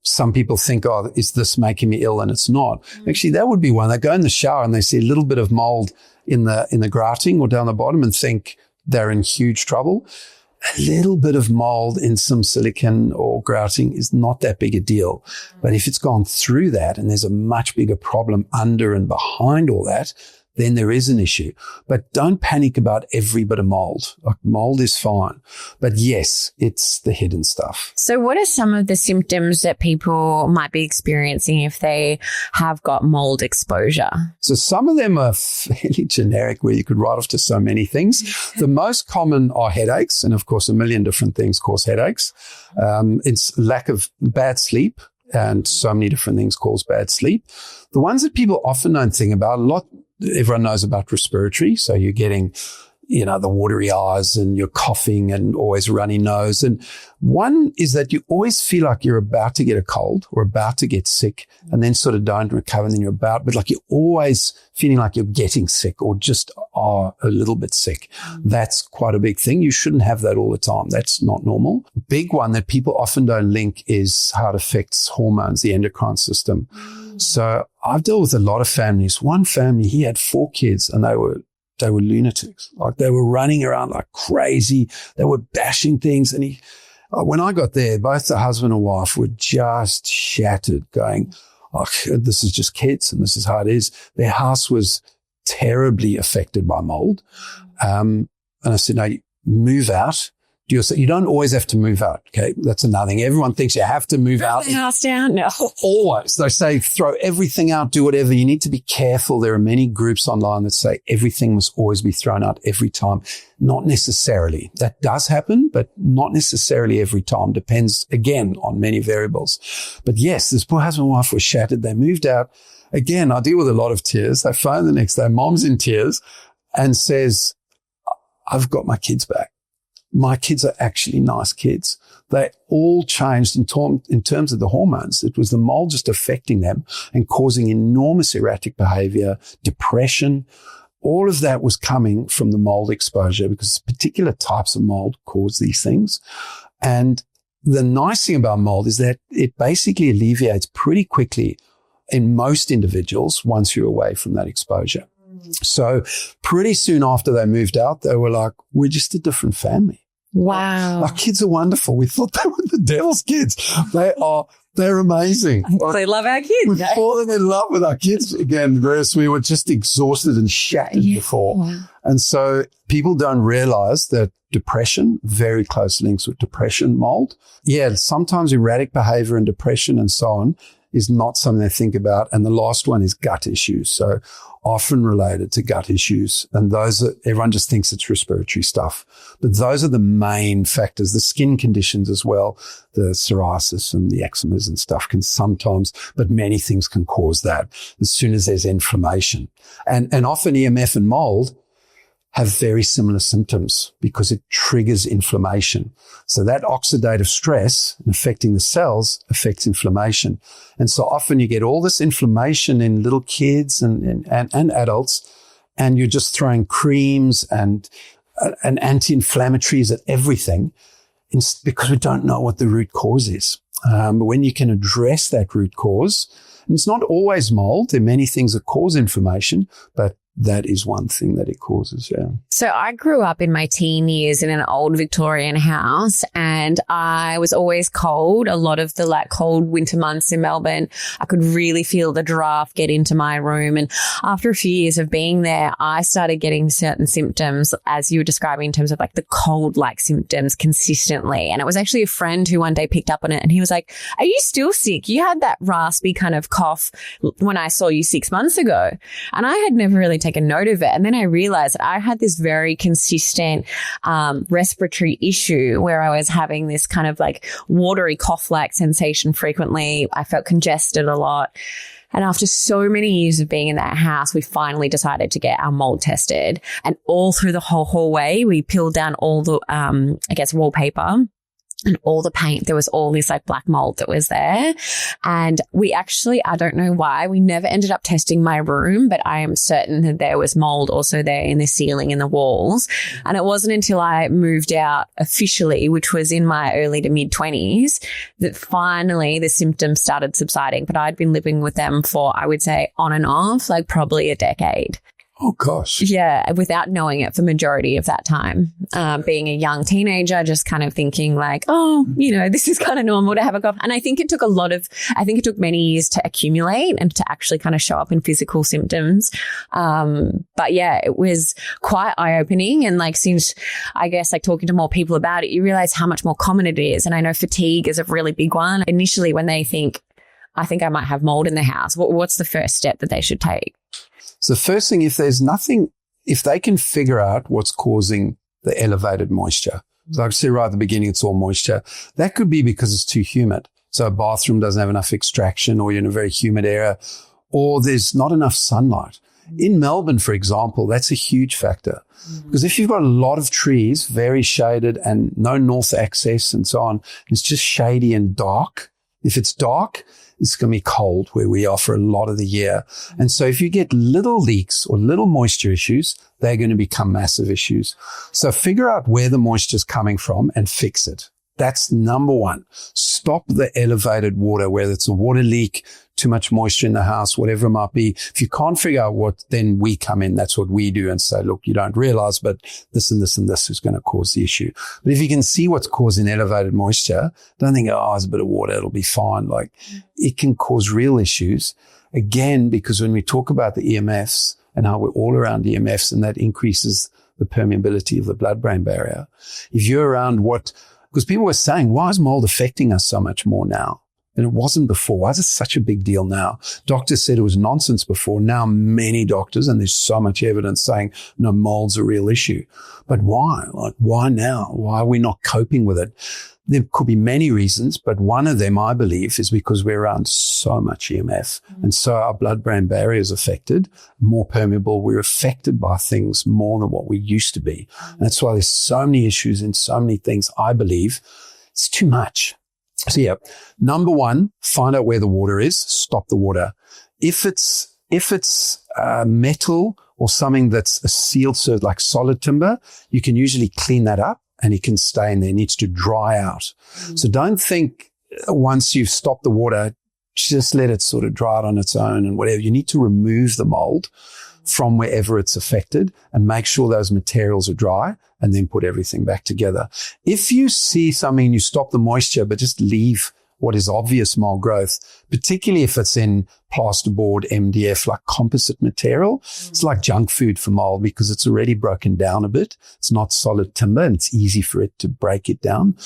some people think, oh, is this making me ill? And it's not. Actually, that would be one. They go in the shower and they see a little bit of mold in the grouting or down the bottom and think they're in huge trouble. A little bit of mold in some silicon or grouting is not that big a deal. But if it's gone through that and there's a much bigger problem under and behind all that, then there is an issue. But don't panic about every bit of mold. Like, mold is fine. But yes, it's the hidden stuff. So what are some of the symptoms that people might be experiencing if they have got mold exposure? So some of them are fairly generic where you could write off to so many things. The most common are headaches. And of course, a million different things cause headaches. It's lack of bad sleep. And so many different things cause bad sleep. The ones that people often don't think about, everyone knows about respiratory. So you're getting, the watery eyes and you're coughing and always runny nose. And one is that you always feel like you're about to get a cold or about to get sick and then sort of don't recover and then you're but like you're always feeling like you're getting sick or just are a little bit sick. That's quite a big thing. You shouldn't have that all the time. That's not normal. Big one that people often don't link is how it affects hormones, the endocrine system. So I've dealt with a lot of families. One family, he had 4 kids and they were lunatics. Like they were running around like crazy. They were bashing things. And when I got there, both the husband and wife were just shattered, going, oh, this is just kids and this is how it is. Their house was terribly affected by mold. And I said, no, move out. You don't always have to move out. Okay. That's another thing. Everyone thinks you have to move out. The house down. No. Always. They say throw everything out, do whatever. You need to be careful. There are many groups online that say everything must always be thrown out every time. Not necessarily. That does happen, but not necessarily every time. Depends again on many variables. But yes, this poor husband and wife were shattered. They moved out. Again, I deal with a lot of tears. They phone the next day. Mom's in tears and says, I've got my kids back. My kids are actually nice kids. They all changed in terms of the hormones. It was the mold just affecting them and causing enormous erratic behavior, depression. All of that was coming from the mold exposure because particular types of mold cause these things. And the nice thing about mold is that it basically alleviates pretty quickly in most individuals once you're away from that exposure. So pretty soon after they moved out, they were like, we're just a different family. Wow. Our kids are wonderful. We thought they were the devil's kids. They're amazing. They love our kids. We've fallen in love with our kids again, whereas we were just exhausted and shattered before. Wow. And so people don't realize that depression, very close links with depression, mold. Yeah, sometimes erratic behavior and depression and so on is not something they think about. And the last one is gut issues. So often related to gut issues. And everyone just thinks it's respiratory stuff. But those are the main factors. The skin conditions as well, the psoriasis and the eczemas and stuff can sometimes, but many things can cause that as soon as there's inflammation. And often EMF and mold have very similar symptoms because it triggers inflammation. So that oxidative stress affecting the cells affects inflammation. And so often you get all this inflammation in little kids and adults, and you're just throwing creams and anti-inflammatories at everything because we don't know what the root cause is. But when you can address that root cause, and it's not always mold, there are many things that cause inflammation, but that is one thing that it causes, yeah. So I grew up in my teen years in an old Victorian house, and I was always cold. A lot of the cold winter months in Melbourne, I could really feel the draft get into my room. And after a few years of being there, I started getting certain symptoms, as you were describing, in terms of the cold-like symptoms consistently. And it was actually a friend who one day picked up on it, and he was like, are you still sick? You had that raspy kind of cough when I saw you 6 months ago. And I had never really taken note of it. And then I realized that I had this very consistent respiratory issue where I was having this kind of watery cough-like sensation frequently. I felt congested a lot. And after so many years of being in that house, we finally decided to get our mold tested. And all through the whole hallway, we peeled down all the, wallpaper. And all the paint, there was all this black mold that was there. And we actually, I don't know why, we never ended up testing my room, but I am certain that there was mold also there in the ceiling and the walls. And it wasn't until I moved out officially, which was in my early to mid 20s, that finally the symptoms started subsiding. But I'd been living with them for, I would say, on and off, probably a decade. Oh, gosh. Yeah, without knowing it for majority of that time. Being a young teenager, just kind of thinking this is kind of normal to have a cough. And I think it took many years to accumulate and to actually kind of show up in physical symptoms. But yeah, it was quite eye-opening. And since I guess talking to more people about it, you realize how much more common it is. And I know fatigue is a really big one. Initially, when they think, I think I might have mold in the house, what's the first step that they should take? So the first thing, if they can figure out what's causing the elevated moisture. So like I said right at the beginning, it's all moisture. That could be because it's too humid. So a bathroom doesn't have enough extraction, or you're in a very humid area, or there's not enough sunlight. In Melbourne, for example, that's a huge factor. Because if you've got a lot of trees, very shaded and no north access and so on, it's just shady and dark. If it's dark, it's going to be cold where we are for a lot of the year. And so if you get little leaks or little moisture issues, they're going to become massive issues. So figure out where the moisture is coming from and fix it. That's number one. Stop the elevated water, whether it's a water leak too much moisture in the house, whatever it might be. If you can't figure out what, then we come in. That's what we do and say, look, you don't realize, but this and this and this is going to cause the issue. But if you can see what's causing elevated moisture, don't think, oh, it's a bit of water, it'll be fine. Like, it can cause real issues. Again, because when we talk about the EMFs and how we're all around EMFs, and that increases the permeability of the blood-brain barrier. If you're around because people were saying, why is mold affecting us so much more now? And it wasn't before. Why is it such a big deal now? Doctors said it was nonsense before. Now many doctors, and there's so much evidence saying, no, mold's a real issue. But why? Like, why now? Why are we not coping with it? There could be many reasons, but one of them, I believe, is because we're around so much EMF. And so our blood-brain barrier is affected, more permeable. We're affected by things more than what we used to be. And that's why there's so many issues and so many things. I believe it's too much. So yeah, number one, find out where the water is, stop the water. If it's metal or something that's a sealed, so like solid timber, you can usually clean that up and it can stay in there. It needs to dry out. So don't think once you've stopped the water, just let it sort of dry out on its own and whatever. You need to remove the mold from wherever it's affected and make sure those materials are dry, and then put everything back together. If you see something, you stop the moisture, but just leave what is obvious mold growth, particularly if it's in plasterboard, MDF, like composite material. It's like junk food for mold because it's already broken down a bit. It's not solid timber and it's easy for it to break it down.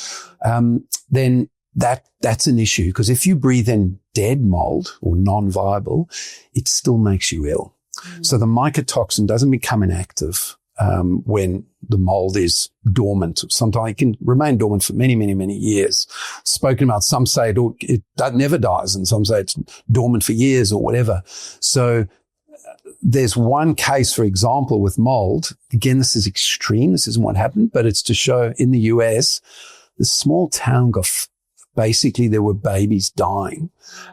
Then that's an issue, because if you breathe in dead mold or non-viable, it still makes you ill. So the mycotoxin doesn't become inactive when the mold is dormant. Sometimes it can remain dormant for many, many, many years. Spoken about, some say it never dies, and some say it's dormant for years or whatever. So there's one case, for example, with mold. Again, this is extreme. This isn't what happened, but it's to show in the US, the small town basically there were babies dying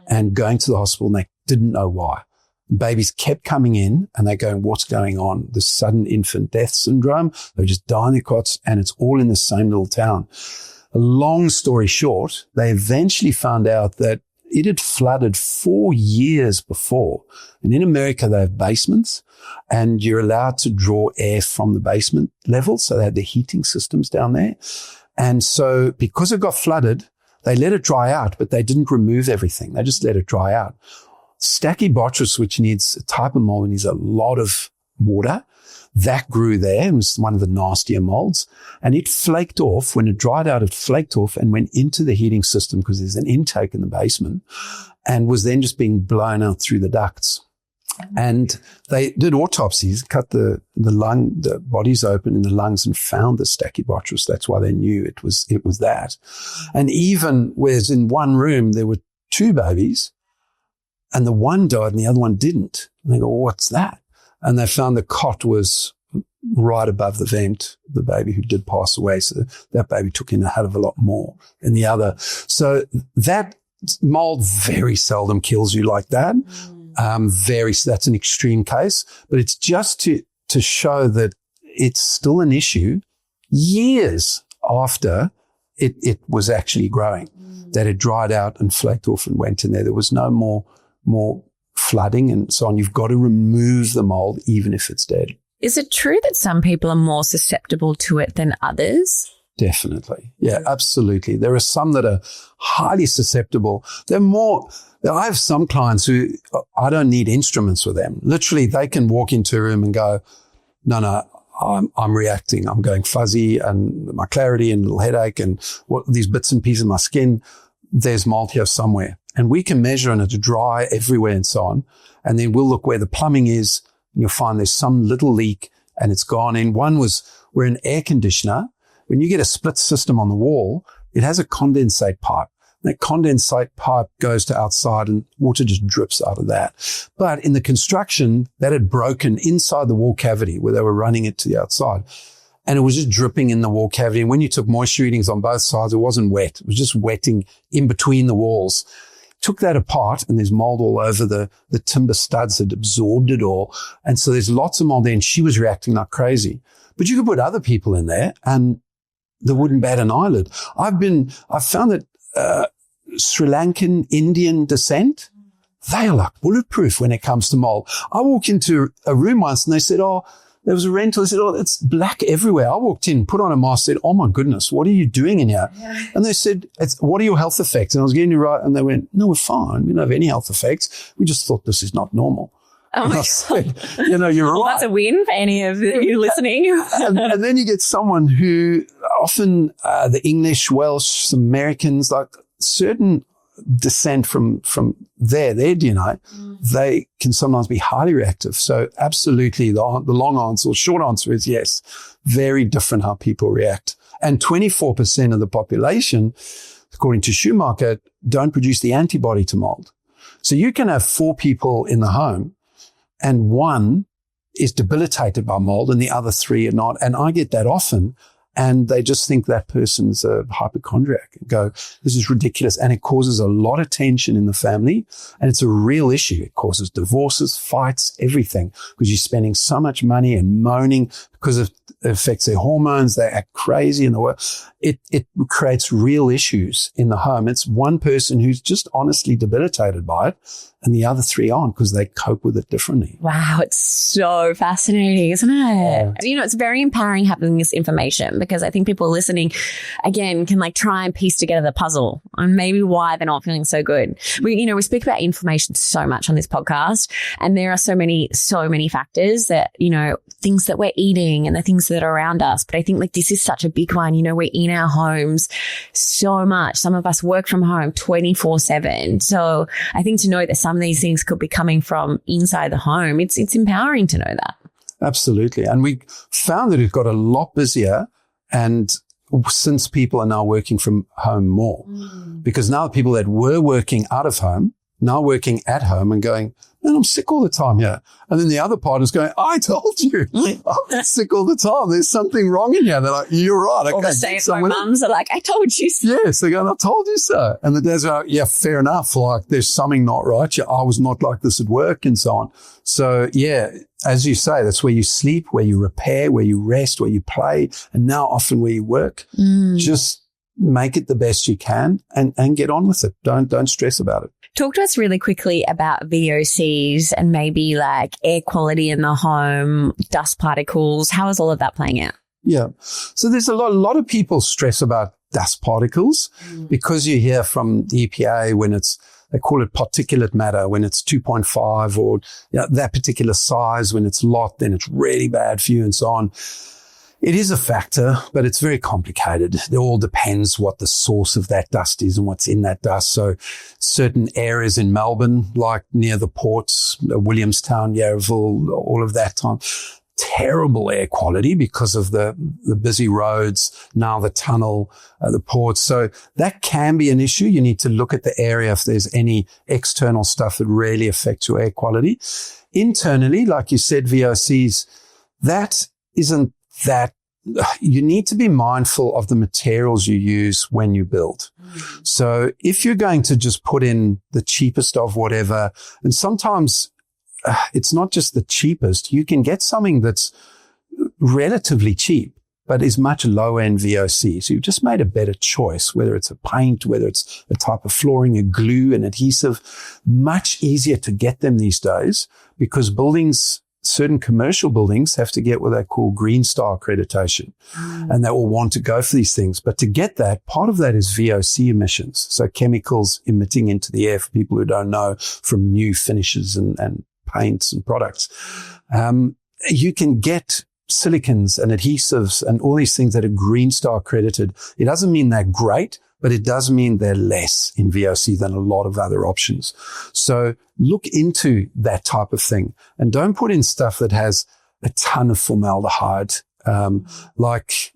and going to the hospital, and they didn't know why. Babies kept coming in and they're going, what's going on? The sudden infant death syndrome. They just die in their cots, and it's all in the same little town. A long story short, they eventually found out that it had flooded 4 years before. And in America, they have basements and you're allowed to draw air from the basement level. So they had the heating systems down there. And so because it got flooded, they let it dry out, but they didn't remove everything. They just let it dry out. Stachybotrys, which needs a type of mold, needs a lot of water, that grew there. It was one of the nastier molds, and it flaked off. When it dried out, it flaked off and went into the heating system, because there's an intake in the basement, and was then just being blown out through the ducts. And they did autopsies, cut the bodies open in the lungs, and found the Stachybotrys. That's why they knew it was that. And even whereas in one room there were 2 babies, and the one died and the other one didn't. And they go, what's that? And they found the cot was right above the vent, the baby who did pass away. So that baby took in a hell of a lot more than the other. So that mold very seldom kills you like that. That's an extreme case, but it's just to show that it's still an issue years after it was actually growing, that it dried out and flaked off and went in there. There was no more flooding and so on. You've got to remove the mold even if it's dead. Is it true that some people are more susceptible to it than others? Definitely. Yeah, absolutely. There are some that are highly susceptible. I have some clients who I don't need instruments with them. Literally, they can walk into a room and go, no, I'm reacting. I'm going fuzzy and my clarity and a little headache and these bits and pieces of my skin. There's mold here somewhere. And we can measure and it's dry everywhere and so on. And then we'll look where the plumbing is and you'll find there's some little leak and it's gone in. One was where an air conditioner, when you get a split system on the wall, it has a condensate pipe. That condensate pipe goes to outside and water just drips out of that. But in the construction, that had broken inside the wall cavity where they were running it to the outside. And it was just dripping in the wall cavity. And when you took moisture readings on both sides, it wasn't wet. It was just wetting in between the walls. Took that apart and there's mold all over the timber studs had absorbed it all. And so there's lots of mold there and she was reacting like crazy. But you could put other people in there and they wouldn't bat an eyelid. I've found that Sri Lankan Indian descent, they are like bulletproof when it comes to mold. I walked into a room once and they said, oh, there was a rental. They said, oh, it's black everywhere. I walked in, put on a mask, said, oh my goodness, what are you doing in here? Yeah. And they said, what are your health effects? And I was getting it right. And they went, no, we're fine. We don't have any health effects. We just thought this is not normal. Oh my God. Said, you're right. That's a win for any of you listening. and then you get someone who often the English, Welsh, Americans, like certain descent from their DNA, they can sometimes be highly reactive. So absolutely the long answer, or short answer is yes, very different how people react. And 24% of the population, according to Schumacher, don't produce the antibody to mold. So you can have 4 people in the home and one is debilitated by mold and the other 3 are not. And I get that often. And they just think that person's a hypochondriac and go, this is ridiculous. And it causes a lot of tension in the family. And it's a real issue. It causes divorces, fights, everything, because you're spending so much money and moaning because it affects their hormones. They act crazy in the world. It creates real issues in the home. It's one person who's just honestly debilitated by it, and the other 3 aren't because they cope with it differently. Wow, it's so fascinating, isn't it? Yeah. It's very empowering having this information, because I think people listening, again, can try and piece together the puzzle and maybe why they're not feeling so good. We speak about inflammation so much on this podcast, and there are so many factors that, things that we're eating and the things that are around us. But I think this is such a big one. We're in our homes so much. Some of us work from home 24/7. So I think to know that some of these things could be coming from inside the home, it's empowering to know that. Absolutely. And we found that it got a lot busier, and since people are now working from home more, because now people that were working out of home, now working at home and going, man, I'm sick all the time here. And then the other part is going, I told you, I'm sick all the time. There's something wrong in here. They're like, you're right. All the stay-at-home mums are like, I told you so. Yes, they're going, I told you so. And the dads are like, yeah, fair enough. There's something not right. Yeah, I was not like this at work and so on. So yeah, as you say, that's where you sleep, where you repair, where you rest, where you play, and now often where you work. Just make it the best you can and get on with it. Don't stress about it. Talk to us really quickly about VOCs and maybe air quality in the home, dust particles. How is all of that playing out? Yeah. So there's a lot of people stress about dust particles because you hear from the EPA when they call it particulate matter, when it's 2.5 or that particular size. When it's a lot, then it's really bad for you and so on. It is a factor, but it's very complicated. It all depends what the source of that dust is and what's in that dust. So certain areas in Melbourne, like near the ports, Williamstown, Yarraville, all of that time, terrible air quality because of the busy roads, now the tunnel, the ports. So that can be an issue. You need to look at the area if there's any external stuff that really affects your air quality. Internally, like you said, VOCs, that isn't that. You need to be mindful of the materials you use when you build. So if you're going to just put in the cheapest of whatever, and sometimes it's not just the cheapest, you can get something that's relatively cheap, but is much lower in VOC. So you've just made a better choice, whether it's a paint, whether it's a type of flooring, a glue, an adhesive. Much easier to get them these days because certain commercial buildings have to get what they call Green Star accreditation, and they all want to go for these things. But to get that, part of that is VOC emissions. So chemicals emitting into the air, for people who don't know, from new finishes and paints and products. You can get silicons and adhesives and all these things that are Green Star accredited. It doesn't mean they're great, but it does mean they're less in VOC than a lot of other options. So look into that type of thing and don't put in stuff that has a ton of formaldehyde. Like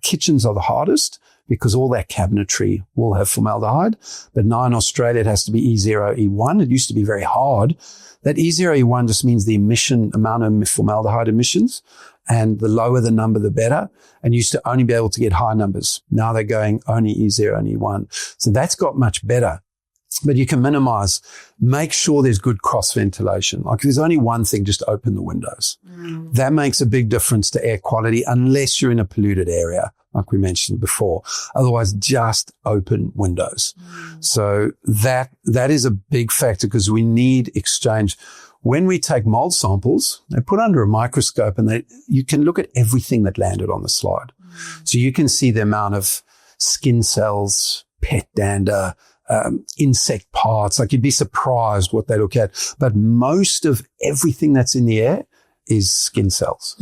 kitchens are the hardest because all that cabinetry will have formaldehyde. But now in Australia, it has to be E0, E1. It used to be very hard. That E0, E1 just means the amount of formaldehyde emissions. And the lower the number, the better. And used to only be able to get high numbers. Now they're going only E0 and E1. So that's got much better. But you can minimize, make sure there's good cross ventilation. Like if there's only one thing, just open the windows. That makes a big difference to air quality unless you're in a polluted area, like we mentioned before. Otherwise, just open windows. So that is a big factor because we need exchange. When we take mold samples, they're put under a microscope and you can look at everything that landed on the slide. So you can see the amount of skin cells, pet dander, insect parts. Like you'd be surprised what they look at. But most of everything that's in the air is skin cells.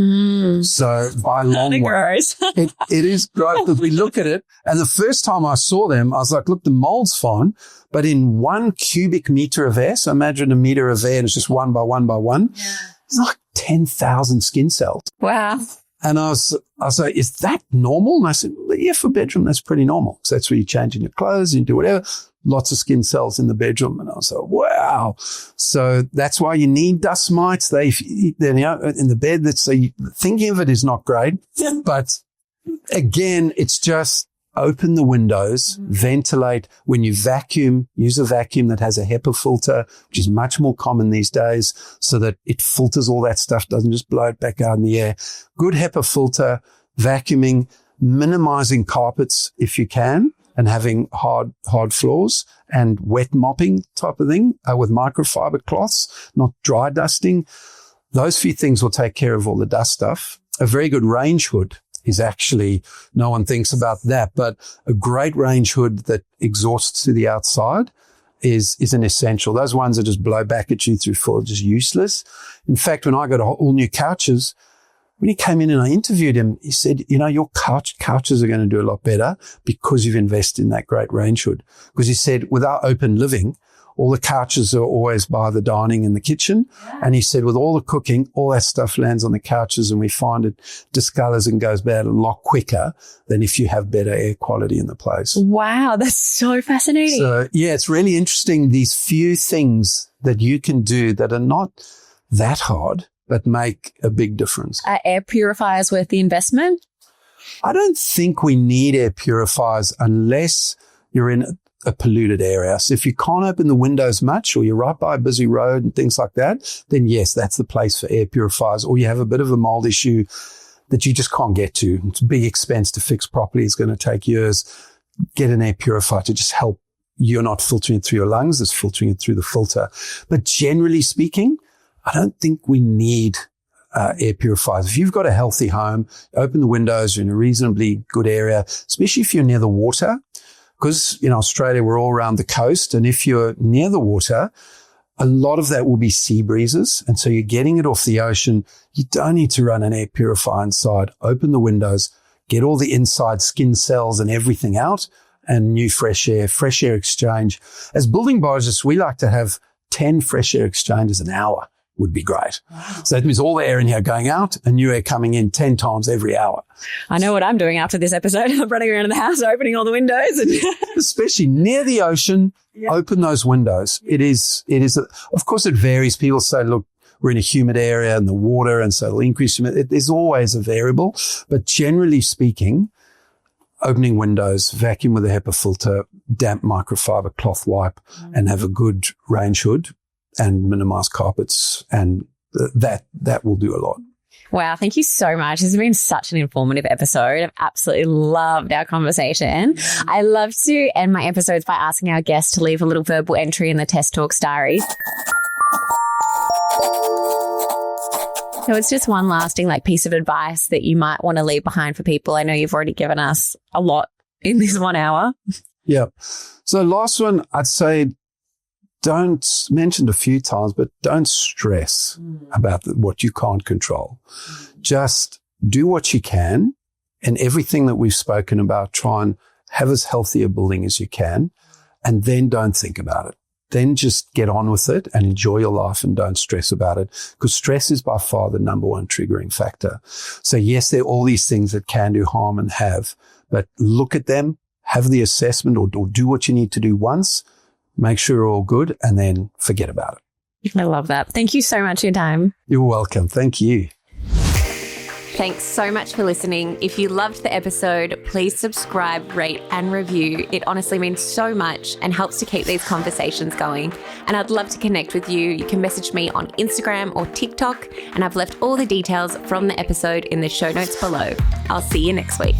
So by a long way, it is gross. But we look at it, and the first time I saw them, I was like, look, the mold's fine, but in 1 cubic meter of air, so imagine a meter of air and it's just one by one by one, it's like 10,000 skin cells. Wow. And I was like, is that normal? And I said, well, yeah, for bedroom, that's pretty normal. Because that's where you're changing your clothes, you do whatever. Lots of skin cells in the bedroom. And I was like, wow. So that's why you need dust mites. They're in the bed. Thinking of it is not great. But again, it's just open the windows, ventilate. When you vacuum, use a vacuum that has a HEPA filter, which is much more common these days, so that it filters all that stuff, doesn't just blow it back out in the air. Good HEPA filter, vacuuming, minimizing carpets if you can, and having hard floors and wet mopping type of thing with microfiber cloths, not dry dusting. Those few things will take care of all the dust stuff. A very good range hood is actually, no one thinks about that, but a great range hood that exhausts to the outside is an essential. Those ones that just blow back at you through full are just useless. In fact, when I got all new couches, when he came in and I interviewed him, he said, your couches are going to do a lot better because you've invested in that great range hood. Because he said, without open living, all the couches are always by the dining and the kitchen. And he said, with all the cooking, all that stuff lands on the couches and we find it discolors and goes bad a lot quicker than if you have better air quality in the place. Wow, that's so fascinating. So, yeah, it's really interesting, these few things that you can do that are not that hard, but make a big difference. Are air purifiers worth the investment? I don't think we need air purifiers unless you're in a polluted area. So if you can't open the windows much or you're right by a busy road and things like that, then yes, that's the place for air purifiers. Or you have a bit of a mold issue that you just can't get to. It's a big expense to fix properly. It's going to take years. Get an air purifier to just help. You're not filtering it through your lungs. It's filtering it through the filter. But generally speaking, I don't think we need air purifiers. If you've got a healthy home, open the windows, you're in a reasonably good area, especially if you're near the water. Because in Australia, we're all around the coast. And if you're near the water, a lot of that will be sea breezes. And so you're getting it off the ocean. You don't need to run an air purifier inside. Open the windows, get all the inside skin cells and everything out, and new fresh air exchange. As building biologists, we like to have 10 fresh air exchanges an hour would be great. Wow. So that means all the air in here going out and new air coming in 10 times every hour. I know what I'm doing after this episode. I'm running around the house, opening all the windows. Especially near the ocean, open those windows. It is, of course it varies. People say, look, we're in a humid area and the water, and so it'll increase humidity. There's always a variable, but generally speaking, opening windows, vacuum with a HEPA filter, damp microfiber cloth wipe, and have a good range hood and minimize carpets, and that will do a lot. Wow, thank you so much. This has been such an informative episode. I've absolutely loved our conversation. I love to end my episodes by asking our guests to leave a little verbal entry in the Test Talks diary. So it's just one lasting piece of advice that you might want to leave behind for people. I know you've already given us a lot in this 1 hour. Yeah. So last one, I'd say, don't, mentioned a few times, but don't stress about what you can't control. Just do what you can, and everything that we've spoken about, try and have as healthy a building as you can, and then don't think about it. Then just get on with it and enjoy your life and don't stress about it, because stress is by far the number one triggering factor. So yes, there are all these things that can do harm and have, but look at them, have the assessment or do what you need to do once, make sure you're all good, and then forget about it. I love that. Thank you so much for your time. You're welcome. Thank you. Thanks so much for listening. If you loved the episode, please subscribe, rate, and review. It honestly means so much and helps to keep these conversations going. And I'd love to connect with you. You can message me on Instagram or TikTok, and I've left all the details from the episode in the show notes below. I'll see you next week.